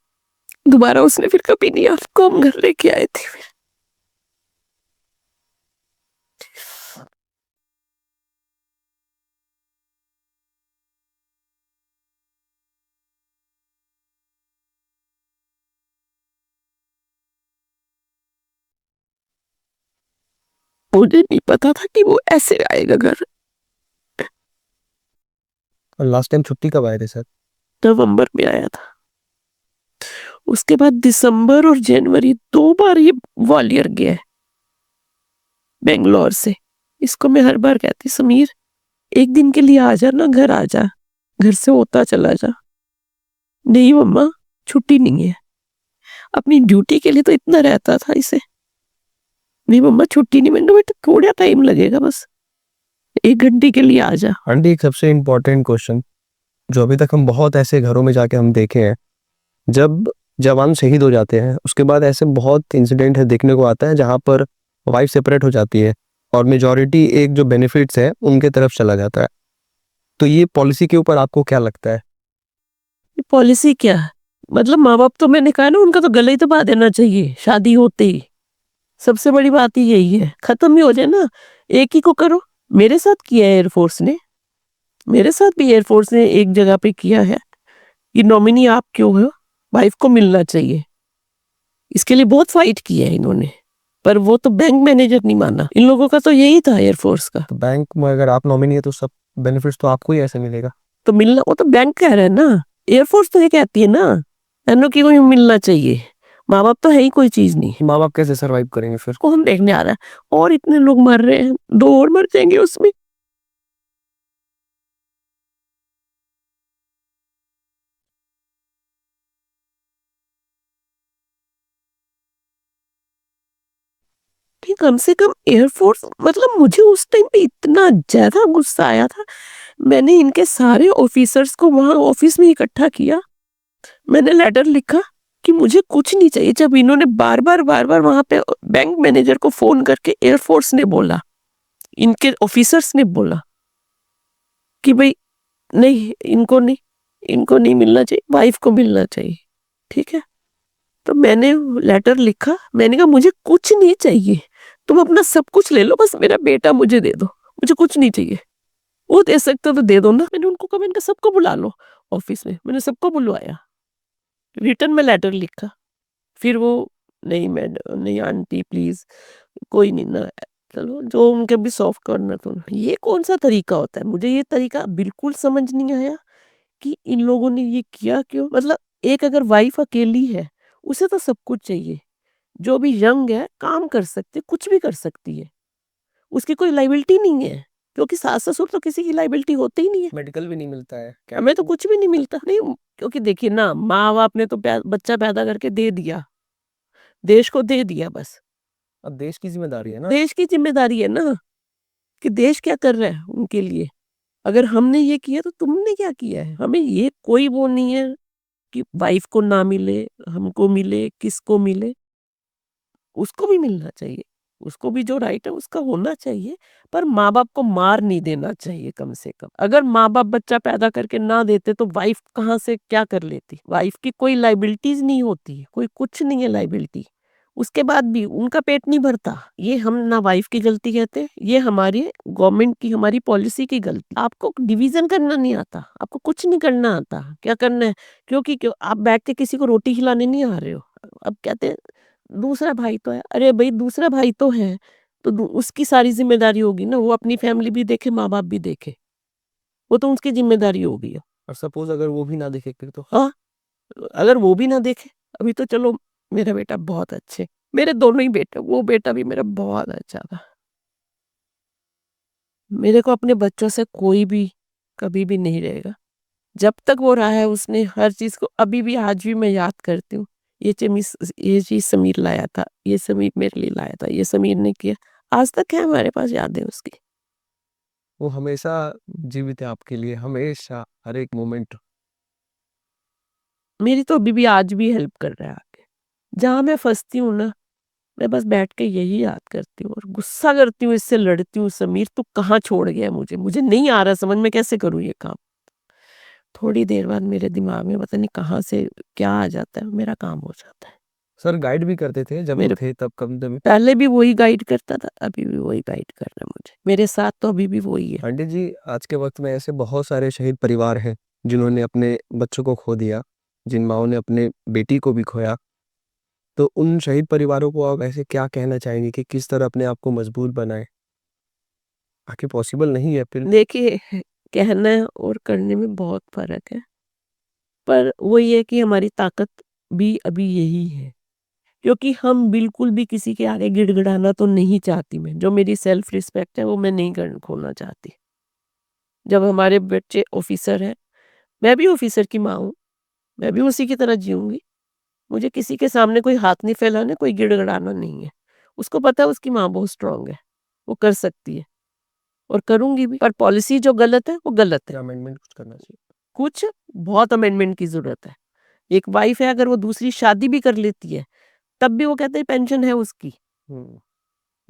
दोबारा उसने फिर कभी नहीं, आपको हम घर लेके आए थे फिर। मुझे नहीं पता था कि वो ऐसे आएगा घर। और लास्ट टाइम छुट्टी कब आए थे सर? नवंबर में आया था, उसके बाद दिसंबर और जनवरी 2 बार ये ग्वालियर गया है बेंगलोर से। इसको मैं हर बार कहती, समीर एक दिन के लिए आ जा ना, घर आ जा, घर से होता चला जा। नहीं मम्मा, छुट्टी नहीं है। अपनी ड्यूटी के लिए तो इतना रहता था इसे। नहीं मम्मा छुट्टी नहीं, मैंने बेटा थोड़ा टाइम लगेगा, बस 1 घंटे के लिए आ जा। आंटी, एक सबसे इम्पोर्टेंट क्वेश्चन जो अभी तक हम बहुत ऐसे घरों में जाके हम देखे हैं, जब जवान शहीद हो जाते हैं उसके बाद ऐसे बहुत इंसिडेंट है देखने को आता है जहाँ पर वाइफ सेपरेट हो जाती है और मेजॉरिटी एक जो बेनिफिट्स है उनके तरफ चला जाता है। तो ये पॉलिसी के ऊपर आपको क्या लगता है? पॉलिसी क्या है? मतलब माँ बाप तो, मैंने कहा ना, उनका तो गला ही दबा देना चाहिए शादी होते ही। सबसे बड़ी बात ही यही है, खत्म ही हो जाए ना, एक ही को करो। मेरे साथ किया है एयरफोर्स ने, मेरे साथ भी एयरफोर्स ने एक जगह पे किया है कि नॉमिनी आप क्यों हो, वाइफ को मिलना चाहिए। इसके लिए बहुत फाइट किया है इन्होंने, पर वो तो बैंक मैनेजर नहीं माना। इन लोगों का तो यही था एयरफोर्स का। तो बैंक में अगर आप नॉमिनी है तो सब बेनिफिट्स तो आपको ही ऐसे मिलेगा। तो मिलना, वो तो बैंक कह रहा है ना, एयरफोर्स तो ये कहती है ना, एनो की कोई मिलना चाहिए। माँ बाप तो है ही कोई चीज नहीं, माँ बाप कैसे सरवाइव करेंगे फिर? कौन देखने आ रहा है। और इतने लोग मर रहे हैं, 2 और मर जाएंगे उसमें। ठीक, कम से कम एयरफोर्स, मतलब मुझे उस टाइम पे इतना ज्यादा गुस्सा आया था। मैंने इनके सारे ऑफिसर्स को वहां ऑफिस में इकट्ठा किया, मैंने लेटर लिखा कि मुझे कुछ नहीं चाहिए। जब इन्होंने बार बार वहां पे बैंक मैनेजर को फोन करके, एयरफोर्स ने बोला, इनके ऑफिसर्स ने बोला कि भाई नहीं, इनको नहीं मिलना चाहिए, वाइफ को मिलना चाहिए, ठीक है। तो मैंने लेटर लिखा, मैंने कहा मुझे कुछ नहीं चाहिए, तुम अपना सब कुछ ले लो, बस मेरा बेटा मुझे दे दो, मुझे कुछ नहीं चाहिए। वो दे सकते हो तो दे दो ना। मैंने उनको कहा, मैंने कहा सबको बुला लो ऑफिस में, मैंने सबको बुलवाया, रिटर्न में लेटर लिखा। फिर वो, नहीं मैडम, नहीं आंटी प्लीज, कोई नहीं ना, चलो जो उनके भी सॉफ्ट कॉर्नर। तो ये कौन सा तरीका होता है? मुझे ये तरीका बिल्कुल समझ नहीं आया कि इन लोगों ने ये किया क्यों। मतलब एक अगर वाइफ अकेली है, उसे तो सब कुछ चाहिए, जो भी यंग है काम कर सकती है, कुछ भी कर सकती है, उसकी कोई लाइबिलिटी नहीं है, क्योंकि सास ससुर तो किसी की लाइबिलिटी होते ही नहीं है। मेडिकल भी नहीं मिलता है क्या? हमें तो कुछ भी नहीं मिलता नहीं, क्योंकि देखिए ना, माँ बाप ने तो बच्चा पैदा करके दे दिया, देश को दे दिया बस। अब देश की जिम्मेदारी है ना। देश की जिम्मेदारी है ना, कि देश क्या कर रहा है उनके लिए। अगर हमने ये किया तो तुमने क्या किया है। हमें ये कोई वो नहीं है कि वाइफ को ना मिले, हमको मिले, किसको मिले, उसको भी मिलना चाहिए, उसको भी जो राइट है उसका होना चाहिए। पर माँ बाप को मार नहीं देना चाहिए कम से कम। अगर माँ बाप बच्चा पैदा करके ना देते तो वाइफ कहाँ से क्या कर लेती। वाइफ की कोई लाइबिलिटीज नहीं होती, कोई कुछ नहीं है लाइबिलिटी। उसके बाद भी उनका पेट नहीं भरता, ये हम ना वाइफ की गलती कहते, ये हमारी गवर्नमेंट की, हमारी पॉलिसी की गलती। आपको डिवीजन करना नहीं आता, आपको कुछ नहीं करना आता, क्या करना है, क्योंकि क्यों आप बैठ के किसी को रोटी खिलाने नहीं आ रहे हो। अब कहते हैं दूसरा भाई तो है, अरे भाई दूसरा भाई तो है, तो उसकी सारी जिम्मेदारी होगी ना, वो अपनी फैमिली भी देखे, माँ बाप भी देखे, वो तो उसकी जिम्मेदारी होगी। और सपोज अगर वो भी ना देखे फिर तो? हाँ, अगर वो भी ना देखे, अभी तो चलो मेरा बेटा बहुत अच्छे, मेरे दोनों ही बेटे, वो बेटा भी मेरा बहुत अच्छा था। मेरे को अपने बच्चों से कोई भी कभी भी नहीं रहेगा। जब तक वो रहा है उसने हर चीज़ को अभी भी आज भी मैं याद करती हूँ। ये चीज़ समीर लाया था, ये समीर मेरे लिए लाया था, ये समीर ने किया। आज तक है हमारे पास यादें उसकी। वो हमेशा जीवित है आपके लिए, हमेशा, हर एक मोमेंट। मेरी तो अभी भी आज भी हेल्प कर रहा है आके। जहाँ मैं फँसती हूँ ना, मैं बस बैठ के यही याद करती हूँ और गुस्सा करती हूँ, इससे लड़ती हूँ, समीर तू कहाँ छोड़ गया मुझे? मुझे नहीं आ रहा समझ में कैसे करूँ ये काम? थोड़ी देर बाद मेरे दिमाग में पता नहीं कहाँ से क्या आ जाता है, मेरा काम हो जाता है। सर गाइड भी करते थे जब मेरे थे तब कभी-कभी? पहले भी वही गाइड करता था, अभी भी वही गाइड कर रहा है मुझे। मेरे साथ तो अभी भी वही है। आंटी जी, आज के वक़्त में ऐसे बहुत सारे शहीद परिवार हैं, जिन्होंने अपने बच्चों को खो दिया, जिन माँओं ने अपने बेटी को भी खोया। तो उन शहीद परिवारों को आप ऐसे क्या कहना चाहेंगे कि किस तरह अपने आप को मजबूत बनाएँ? आखिर पॉसिबल नहीं है फिर। देखिए, कहना और करने में बहुत फ़र्क है। पर वही है कि हमारी ताकत भी अभी यही है। क्योंकि हम बिल्कुल भी किसी के आगे गिड़गिड़ाना तो नहीं चाहती मैं। जो मेरी सेल्फ रिस्पेक्ट है वो मैं नहीं खोना चाहती। जब हमारे बच्चे ऑफिसर हैं, मैं भी ऑफिसर की माँ हूँ, मैं भी उसी की तरह जीऊँगी। मुझे किसी के सामने कोई हाथ नहीं फैलाना, कोई गिड़गिड़ाना नहीं है। उसको पता है उसकी माँ बहुत स्ट्रॉन्ग है, वो कर सकती है और करूँगी भी। पर पॉलिसी जो गलत है, वो गलत है। क्या अमेंडमेंट कुछ करना चाहिए? कुछ बहुत अमेंडमेंट की ज़रूरत है। एक वाइफ़ है अगर वो दूसरी शादी भी कर लेती है, तब भी वो कहते हैं पेंशन है उसकी। हुँ,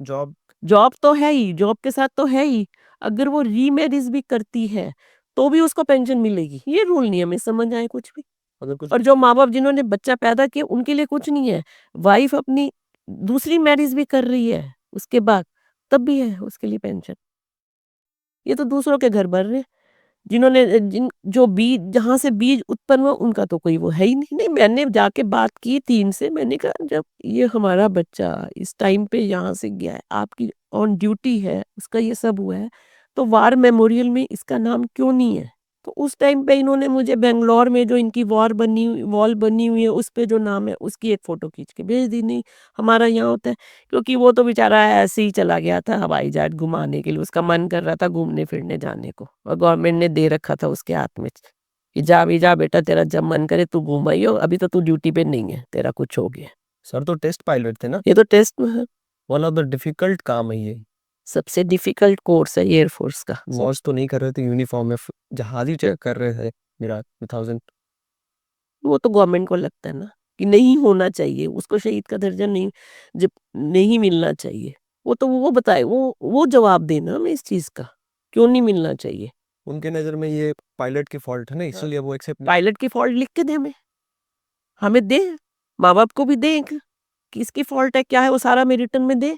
जॉब जॉब तो है ही, जॉब के साथ तो है ही। अगर वो रीमैरिज भी करती है, तो भी उसको पेंशन मिलेगी। ये रूल नहीं हमें समझ आए कुछ भी। अगर कुछ और जो माँ-बाप जिन्होंने बच्चा पैदा किया, उनके लिए कुछ नहीं है। वाइफ़ अपनी दूसरी मैरिज भी कर रही है उसके बाद, तब भी है उसके लिए पेंशन। ये तो दूसरों के घर भर रहे हैं। जिन्होंने जिन जो बीज जहाँ से बीज उत्पन्न हुआ उनका तो कोई वो है ही नहीं। नहीं मैंने जाके बात की 3 से मैंने कहा जब ये हमारा बच्चा इस टाइम पे यहाँ से गया है, आपकी ऑन ड्यूटी है, उसका ये सब हुआ है, तो वार मेमोरियल में इसका नाम क्यों नहीं है? तो उस टाइम पे इन्होंने मुझे बैंगलोर में जो इनकी वॉल बनी हुई है उस पे जो नाम है उसकी एक फ़ोटो खींच के भेज दी। नहीं, हमारा यहाँ होता है क्योंकि वो तो बेचारा ऐसे ही चला गया था हवाई जहाज घुमाने के लिए, उसका मन कर रहा था घूमने-फिरने जाने को और गवर्नमेंट ने दे रखा था उसके हाथ में कि जा भी जा बेटा तेरा जब मन करे तू घूम आइयो, अभी तो तू ड्यूटी पे नहीं है, तेरा कुछ हो गया। सर तो टेस्ट पायलट थे ना? ये तो टेस्ट में है, वन ऑफ द डिफिकल्ट काम है ये। सबसे डिफिकल्ट कोर्स है एयर फोर्स का। वॉच तो नहीं कर रहे थे यूनिफ़ॉर्म में, जहाज़ ही चेक कर रहे थे मेरा 2000। वो तो गवर्नमेंट को लगता है ना कि नहीं होना चाहिए, उसको शहीद का दर्जा नहीं जब नहीं मिलना चाहिए। वो तो वो बताए वो जवाब देना हमें इस चीज़ का, क्यों नहीं मिलना चाहिए? उनके नज़र में ये पायलट की फ़ॉल्ट है ना, इसलिए वो एक्सेप्ट नहीं। पायलट की फ़ॉल्ट लिख के दे हमें, हमें दे, माँ-बाप को भी दे एक किसकी फ़ॉल्ट है, क्या है वो सारा हमें रिटर्न में दे।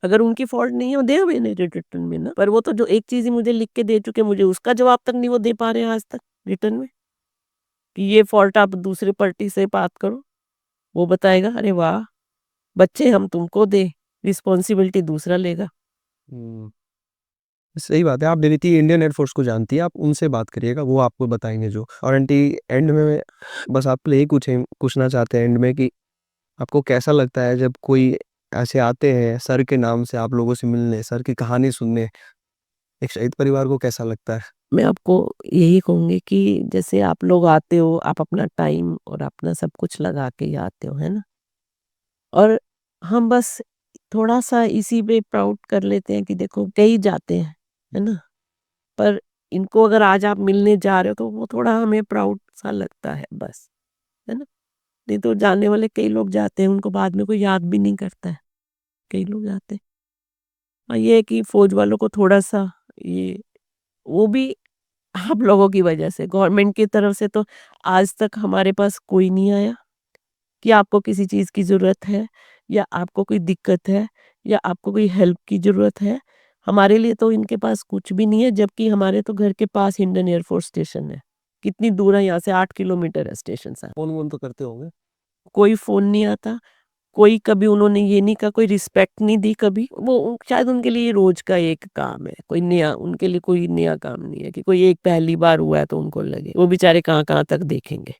अगर उनकी फ़ॉल्ट नहीं है, वो दे हमें नहीं रिटर्न में ना। पर वो तो जो एक चीज़ ही मुझे लिख के दे चुके, मुझे उसका जवाब तक नहीं वो दे पा रहे हैं आज तक रिटर्न में, कि ये फ़ॉल्ट आप दूसरे पार्टी से बात करो। वो बताएगा, अरे वाह! बच्चे हम तुमको दें, रिस्पॉन्सिबिलिटी दूसरा लेगा। हुँ, सही बात है। आप डेरिटी इंडियन एयर फ़ोर्स को जानती हैं, आप उनसे बात करिएगा, वो आपको बताएँगे जो। और आंटी एंड में बस आपके लिए यही पूछना चाहते हैं एंड में कि आपको कैसा लगता है जब कोई ऐसे आते हैं सर के नाम से आप लोगों से मिलने, सर की कहानी सुनने, एक शहीद परिवार को कैसा लगता है? मैं आपको यही कहूँगी कि जैसे आप लोग आते हो, आप अपना टाइम और अपना सब कुछ लगा के ही आते हो, है ना? और हम बस थोड़ा-सा इसी पे प्राउड कर लेते हैं कि देखो कई जाते हैं, है ना? पर इनको अगर आज आप मिलने जा रहे हो तो वो थोड़ा हमें प्राउड सा लगता है बस, है ना? नहीं तो जाने वाले कई लोग जाते हैं, उनको बाद में कोई याद भी नहीं करता है, कई लोग जाते हैं। हाँ, ये है कि फ़ौज वालों को थोड़ा-सा ये वो भी आप लोगों की वजह से, गवर्नमेंट की तरफ से तो आज तक हमारे पास कोई नहीं आया कि आपको किसी चीज़ की ज़रूरत है या आपको कोई दिक्कत है या आपको कोई हेल्प की ज़रूरत है। हमारे लिए तो इनके पास कुछ भी नहीं है, जबकि हमारे तो घर के पास हिंडन एयर फोर्स स्टेशन है। कितनी दूर है यहाँ से 8 किलोमीटर है स्टेशन साहब। फ़ोन-वोन तो करते होंगे? कोई फ़ोन नहीं आता, कोई कभी उन्होंने ये नहीं कहा, कोई रिस्पेक्ट नहीं दी कभी। वो शायद उनके लिए रोज़ का एक काम है, कोई नया उनके लिए कोई नया काम नहीं है कि कोई एक पहली बार हुआ है तो उनको लगे। वो बेचारे कहाँ-कहाँ तक देखेंगे।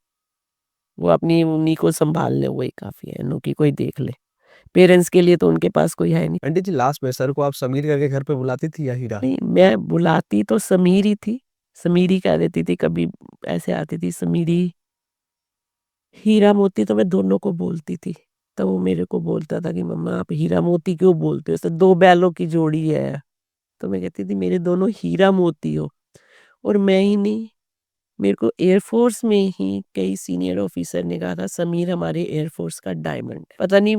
वो अपनी उन्हीं को सँभाल लें वही काफ़ी है, नु की कोई देख ले। पेरेंट्स के लिए तो उनके पास कोई है नहीं। आंटी जी लास्ट में सर को आप समीर करके घर पे बुलाती थी या हीरा? नहीं, मैं बुलाती तो समीर ही थी, समीर ही कह देती थी, कभी ऐसे आती थी समीरी, हीरा मोती तो मैं दोनों को बोलती थी। तो वो मेरे को बोलता था कि मम्मा आप हीरा मोती क्यों बोलते हो? ऐसे 2 बैलों की जोड़ी है। तो मैं कहती थी मेरे दोनों हीरा मोती हो। और मैं ही नहीं, मेरे को एयरफोर्स में ही कई सीनियर ऑफिसर ने कहा था समीर हमारे एयरफोर्स का डायमंड है। पता नहीं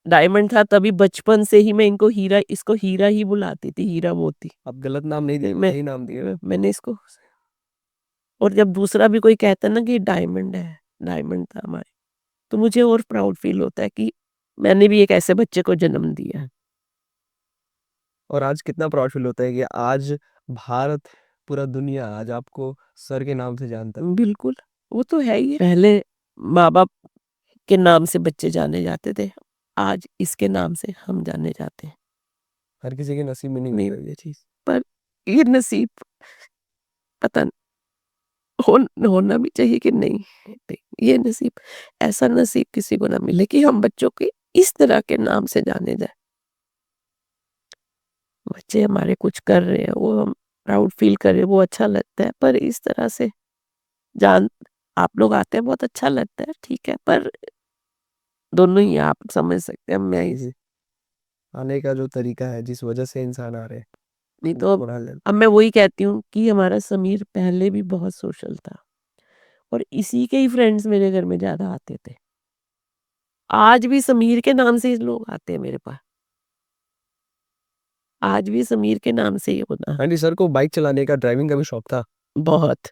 डायमंड था तभी बचपन से ही मैं इसको हीरा ही बुलाती थी, हीरा मोती। आप गलत नाम नहीं दिए, मैं सही नाम दिए। मैंने इसको, और जब दूसरा भी कोई कहता है ना कि डायमंड है, डायमंड था हमारे, तो मुझे और प्राउड फील होता है कि मैंने भी एक ऐसे बच्चे को जन्म दिया है। और आज कितना प्राउड फील होता है कि आज भारत, पूरा दुनिया आज आपको सर के नाम से जानता है। बिल्कुल, वो तो है ही है। पहले माँ-बाप के नाम से बच्चे जाने जाते थे, आज इसके नाम से हम जाने जाते हैं। हर किसी के नसीब में नहीं नहीं होता ये चीज़। पर ये नसीब पता नहीं होना भी चाहिए कि नहीं। नहीं, ये नसीब, ऐसा नसीब किसी को ना मिले कि हम बच्चों के इस तरह के नाम से जाने जाए। बच्चे हमारे कुछ कर रहे हैं, वो हम प्राउड फील कर रहे हैं, वो अच्छा लगता है, पर इस तरह से जान आप लोग आते हैं बहुत अच्छा लगता है, ठीक है, पर दोनों ही आप समझ सकते हैं, मैं ही जी। आने का जो तरीका है, जिस वजह से इंसान आ रहे हैं, नहीं वो तो थोड़ा अलग। अब मैं वही कहती हूँ कि हमारा समीर पहले भी बहुत सोशल था और इसी के ही फ्रेंड्स मेरे घर में ज़्यादा आते थे। आज भी समीर के नाम से ही लोग आते हैं मेरे पास। आज भी समीर के नाम से ही होता आंटी सर को बाइक चलाने का, ड्राइविंग का भी शौक था। बहुत।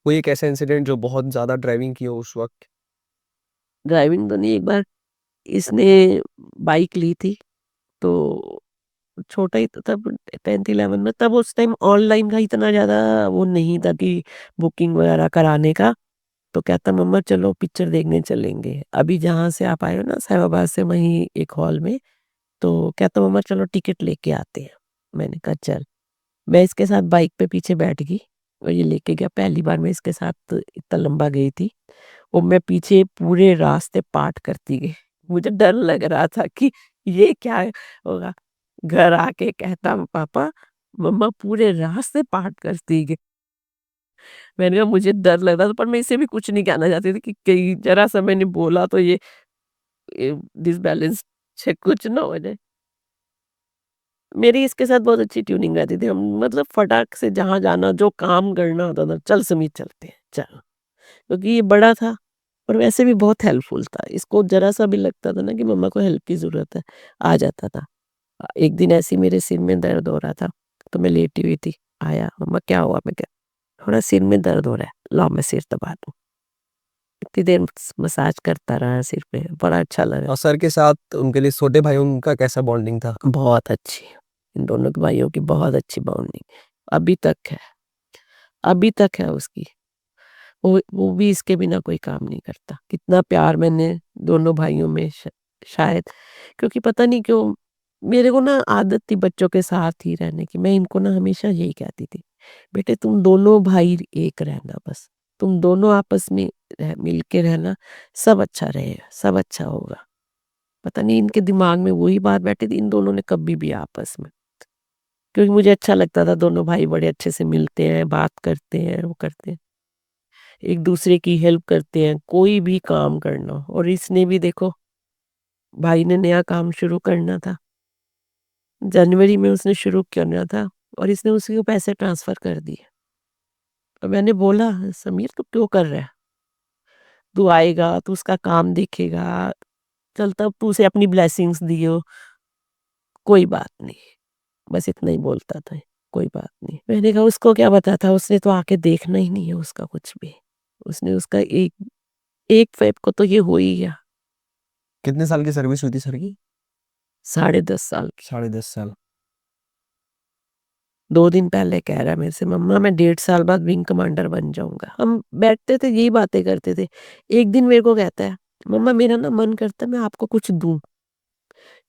कोई एक ऐसा इंसिडेंट जो बहुत ज़्यादा ड्राइविंग की हो उस वक़्त? ड्राइविंग तो नहीं, एक बार इसने बाइक ली थी, तो छोटा ही तो तब 10th 11 में, तब उस टाइम ऑनलाइन का इतना ज़्यादा वो नहीं था कि बुकिंग वगैरह कराने का। तो कहता मम्मा चलो पिक्चर देखने चलेंगे। अभी जहाँ से आप आए हो ना साहिबाबाद से, वहीं एक हॉल में, तो कहता मम्मा चलो टिकट लेके आते हैं। मैंने कहा चल। मैं इसके साथ बाइक पे पीछे बैठ गई और ये लेके गया। पहली बार मैं इसके साथ इतना लंबा गई थी और मैं पीछे पूरे रास्ते पाठ करती गई। मुझे डर लग रहा था कि ये क्या होगा। घर आके कहता पापा मम्मा पूरे रास्ते पाठ करती गई। मैंने कहा मुझे डर लग रहा था, पर मैं इसे भी कुछ नहीं कहना चाहती थी कि कहीं जरा सा मैंने बोला तो ये डिसबैलेंस से कुछ ना हो जाए। मेरी इसके साथ बहुत अच्छी ट्यूनिंग रहती थी। हम मतलब फटाक से जहाँ जाना, जो काम करना होता था, चल समीर चलते हैं, चल। क्योंकि ये बड़ा था और वैसे भी बहुत हेल्पफुल था। इसको ज़रा-सा भी लगता था ना कि मम्मा को हेल्प की ज़रूरत है, आ जाता था। एक दिन ऐसे ही मेरे सिर में दर्द हो रहा था, तो मैं लेटी हुई थी, आया, "मम्मा क्या हुआ?" मैं कहा, "थोड़ा सिर में दर्द हो रहा है, लाओ मैं सिर दबा दूँ।" इतनी देर मसाज करता रहा सिर पे, बड़ा अच्छा लगा। और सर के साथ उनके लिए छोटे भाइयों का कैसा बॉन्डिंग था? बहुत अच्छी, इन दोनों के भाइयों की बहुत अच्छी बॉन्डिंग अभी तक है, अभी तक है उसकी। वो भी इसके बिना कोई काम नहीं करता। कितना प्यार मैंने दोनों भाइयों में शायद, क्योंकि पता नहीं क्यों मेरे को ना आदत थी बच्चों के साथ ही रहने की। मैं इनको ना हमेशा यही कहती थी, बेटे तुम दोनों भाई एक रहना बस। तुम दोनों आपस में मिल के रहना, सब अच्छा रहेगा, सब अच्छा होगा। पता नहीं इनके दिमाग में वही बात बैठी थी, इन दोनों ने कभी भी आपस में, क्योंकि मुझे अच्छा लगता था दोनों भाई बड़े अच्छे से मिलते हैं, बात करते हैं, वो करते हैं। एक दूसरे की हेल्प करते हैं, कोई भी काम करना हो। और इसने भी देखो, भाई ने नया काम शुरू करना था, जनवरी में उसने शुरू करना था और इसने उसी को पैसे ट्रांसफर कर दिए। तो मैंने बोला समीर तू क्यों कर रहा है? तू आएगा, तू उसका काम देखेगा, चल तब तू उसे अपनी ब्लेसिंग्स दियो, कोई बात नहीं। बस इतना ही बोलता था, कोई बात नहीं। मैंने कहा उसको क्या पता था, उसने तो आके देखना ही नहीं है उसका कुछ भी। उसने उसका 1 फ़ेब को तो ये हो ही गया। कितने साल की सर्विस हुई थी सर की? 10.5 साल की। 10.5 साल। 2 दिन पहले कह रहा है मेरे से, मम्मा मैं 1.5 साल बाद विंग कमांडर बन जाऊँगा। हम बैठते थे यही बातें करते थे। एक दिन मेरे को कहता है, मम्मा मेरा ना मन करता है मैं आपको कुछ दूँ।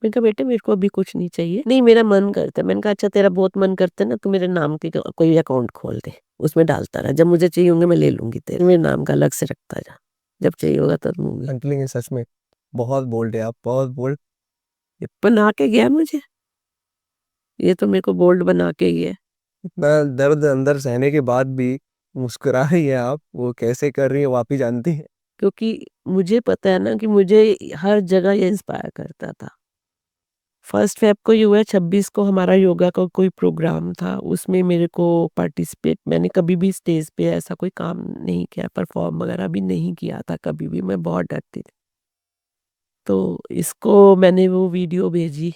मैंने कहा बेटे मेरे को अभी कुछ नहीं चाहिए। नहीं मेरा मन करता है। मैंने कहा अच्छा तेरा बहुत मन करता है ना, तू मेरे नाम की कोई अकाउंट खोल दे। उसमें डालता रहा। जब मुझे चाहिए होंगे मैं ले लूँगी तेरे। मेरे नाम का अलग से रखता जा। जब चाहिए होगा तब लूँगी। आंटी लेकिन सच में बहुत बोल्ड है आप, बहुत बोल्ड। ये बना के गया मुझे, ये तो मेरे को बोल्ड बना के ही है। इतना दर्द अंदर सहने के बाद भी मुस्कुरा रही है आप, वो कैसे कर रही है वो आप ही जानती हैं। क्योंकि मुझे पता है ना कि मुझे हर जगह ये इंस्पायर करता था। 1 फ़ेब को ये हुआ, 26 को हमारा योगा का कोई प्रोग्राम था, उसमें मेरे को पार्टिसिपेट, मैंने कभी भी स्टेज पे ऐसा कोई काम नहीं किया, परफ़ॉर्म वगैरह भी नहीं किया था कभी भी, मैं बहुत डरती थी। तो इसको मैंने वो वीडियो भेजी,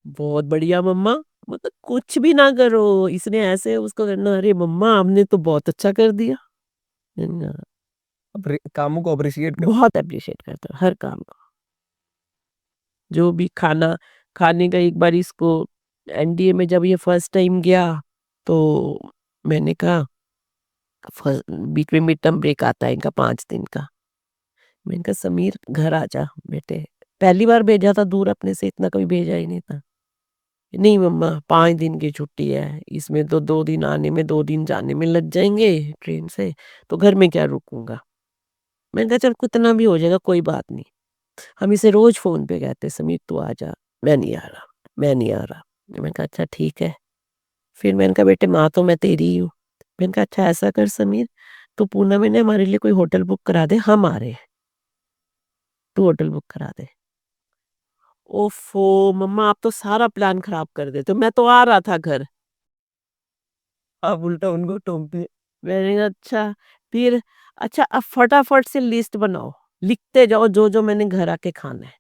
बहुत बढ़िया मम्मा, मतलब कुछ भी ना करो, इसने ऐसे उसको करना, अरे मम्मा आपने तो बहुत अच्छा कर दिया। मैंने कहा, कामों को अप्रिशिएट कर। बहुत एप्रिशिएट करता हूँ हर काम को। जो भी खाना खाने का, एक बार इसको एनडीए में जब ये फर्स्ट टाइम गया तो मैंने कहा, बीच में मिड टर्म ब्रेक आता है इनका 5 दिन का, मैंने कहा समीर घर आ जा बेटे, पहली बार भेजा था दूर अपने से, इतना कभी भेजा ही नहीं था। नहीं मम्मा 5 दिन की छुट्टी है, इसमें तो 2 दिन आने में 2 दिन जाने में लग जाएंगे ट्रेन से, तो घर में क्या रुकूंगा। मैंने कहा चल कितना भी हो जाएगा कोई बात नहीं, हम इसे रोज फोन पे कहते समीर तू आ जा, मैं नहीं आ रहा, मैं नहीं आ रहा। मैंने कहा अच्छा ठीक है। फिर मैंने कहा बेटे माँ तो मैं तेरी ही हूँ। मैंने कहा अच्छा ऐसा कर समीर, तू पूना में ना हमारे लिए कोई होटल बुक करा दे, हम आ रहे हैं, तू होटल बुक करा दे। ओफो मम्मा आप तो सारा प्लान खराब कर देते हो, मैं तो आ रहा था घर। आप उल्टा उनको टोकते। मैंने कहा अच्छा, फिर अच्छा अब फटाफट से लिस्ट बनाओ, लिखते जाओ जो जो मैंने घर आके खाना है।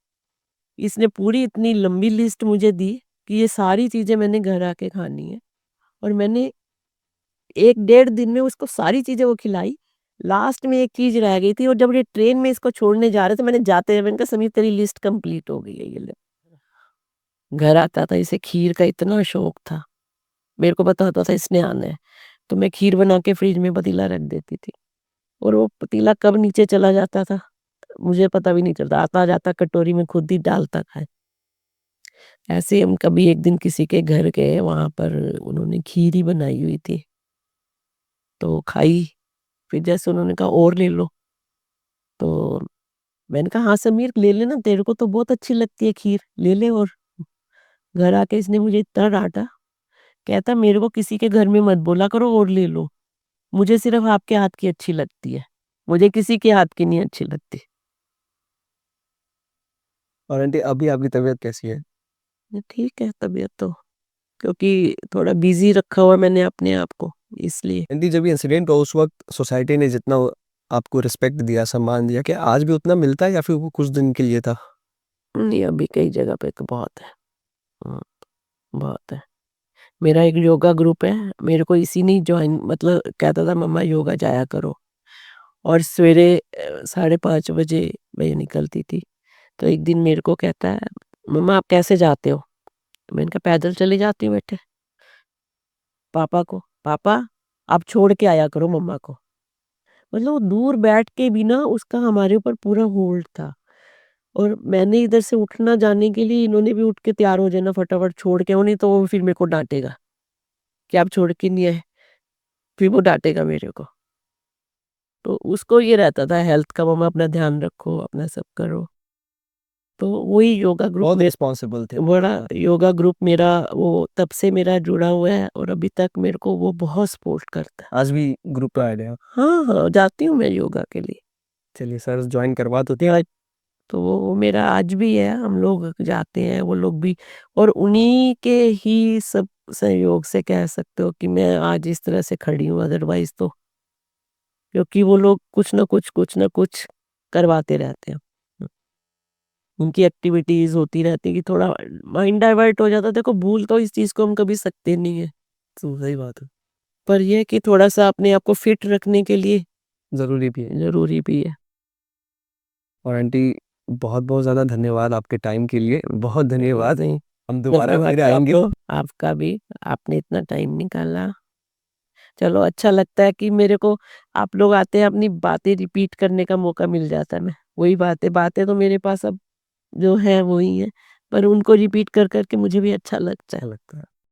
इसने पूरी इतनी लंबी लिस्ट मुझे दी कि ये सारी चीजें मैंने घर आके खानी है, और मैंने 1 डेढ़ दिन में उसको सारी चीजें वो खिलाई। लास्ट में एक चीज रह गई थी, और जब ये ट्रेन में इसको छोड़ने जा रहे थे, मैंने जाते हुए मैंने कहा समीर तेरी लिस्ट कंप्लीट हो गई है, ये ले। घर आता था, इसे खीर का इतना शौक था, मेरे को पता होता था इसने आना है, तो मैं खीर बना के फ्रिज में पतीला रख देती थी, और वो पतीला कब नीचे चला जाता था मुझे पता भी नहीं चलता, आता जाता कटोरी में खुद ही डालता था। ऐसे ही हम कभी एक दिन किसी के घर गए, वहां पर उन्होंने खीर ही बनाई हुई थी, तो खाई, फिर जैसे उन्होंने कहा और ले लो, तो मैंने कहा हाँ समीर ले लेना, तेरे को तो बहुत अच्छी लगती है खीर, ले ले। और घर आके इसने मुझे इतना डांटा, कहता मेरे को किसी के घर में मत बोला करो और ले लो, मुझे सिर्फ आपके हाथ की अच्छी लगती है, मुझे किसी के हाथ की नहीं अच्छी लगती। और आंटी अभी आपकी तबीयत कैसी है? ठीक है तबीयत तो, क्योंकि थोड़ा बिजी रखा हुआ मैंने अपने आप को, इसलिए। आंटी जब ये इंसिडेंट हुआ उस वक्त सोसाइटी ने जितना आपको रिस्पेक्ट दिया, सम्मान दिया, क्या आज भी उतना मिलता है या फिर वो कुछ दिन के लिए था? नहीं अभी कई जगह पे तो बहुत है। हाँ, बहुत है। मेरा एक योगा ग्रुप है, मेरे को इसी ने ज्वाइन, मतलब कहता था मम्मा योगा जाया करो, और सवेरे 5:30 बजे मैं निकलती थी। तो एक दिन मेरे को कहता है मम्मा आप कैसे जाते हो, मैंने कहा पैदल चली जाती हूँ बेटे। पापा को, पापा आप छोड़ के आया करो मम्मा को। मतलब वो दूर बैठ के भी ना उसका हमारे ऊपर पूरा होल्ड था, और मैंने इधर से उठना जाने के लिए, इन्होंने भी उठ के तैयार हो जाना फटाफट, छोड़ के आओ नहीं तो वो फिर मेरे को डांटेगा कि आप छोड़ के नहीं आए, फिर वो डांटेगा मेरे को। तो उसको ये रहता था हेल्थ का, मम्मा अपना ध्यान रखो, अपना सब करो। तो वही योगा ग्रुप बहुत में, रिस्पॉन्सिबल थे। बड़ा योगा ग्रुप मेरा वो तब से मेरा जुड़ा हुआ है, और अभी तक मेरे को वो बहुत सपोर्ट करता है। आज भी ग्रुप पे ऐड है आप? हाँ हाँ जाती हूँ मैं योगा के लिए। चलिए सर ज्वाइन करवा तो या तो वो मेरा आज भी है, हम लोग जाते हैं, वो लोग भी, और उन्हीं के ही सब सहयोग से कह सकते हो कि मैं आज इस तरह से खड़ी हूँ, अदरवाइज तो, क्योंकि वो लोग कुछ ना कुछ करवाते रहते हैं। उनकी एक्टिविटीज होती रहती है कि थोड़ा माइंड डाइवर्ट हो जाता है, देखो भूल तो इस चीज को हम कभी सकते नहीं है, तो सही बात है। पर यह है कि थोड़ा सा अपने आप को फिट रखने के लिए जरूरी भी है। जरूरी भी है। और आंटी बहुत बहुत ज़्यादा धन्यवाद आपके टाइम के लिए, बहुत धन्यवाद। नहीं, हम दोबारा धन्यवाद फिर आएंगे। आपका भी, आपने इतना टाइम निकाला। चलो अच्छा लगता है कि मेरे को आप लोग आते हैं, अपनी बातें रिपीट करने का मौका मिल जाता है। मैं वही बातें बातें तो मेरे पास अब जो है वही है, पर उनको रिपीट कर करके मुझे भी अच्छा लगता है। अच्छा लगता है।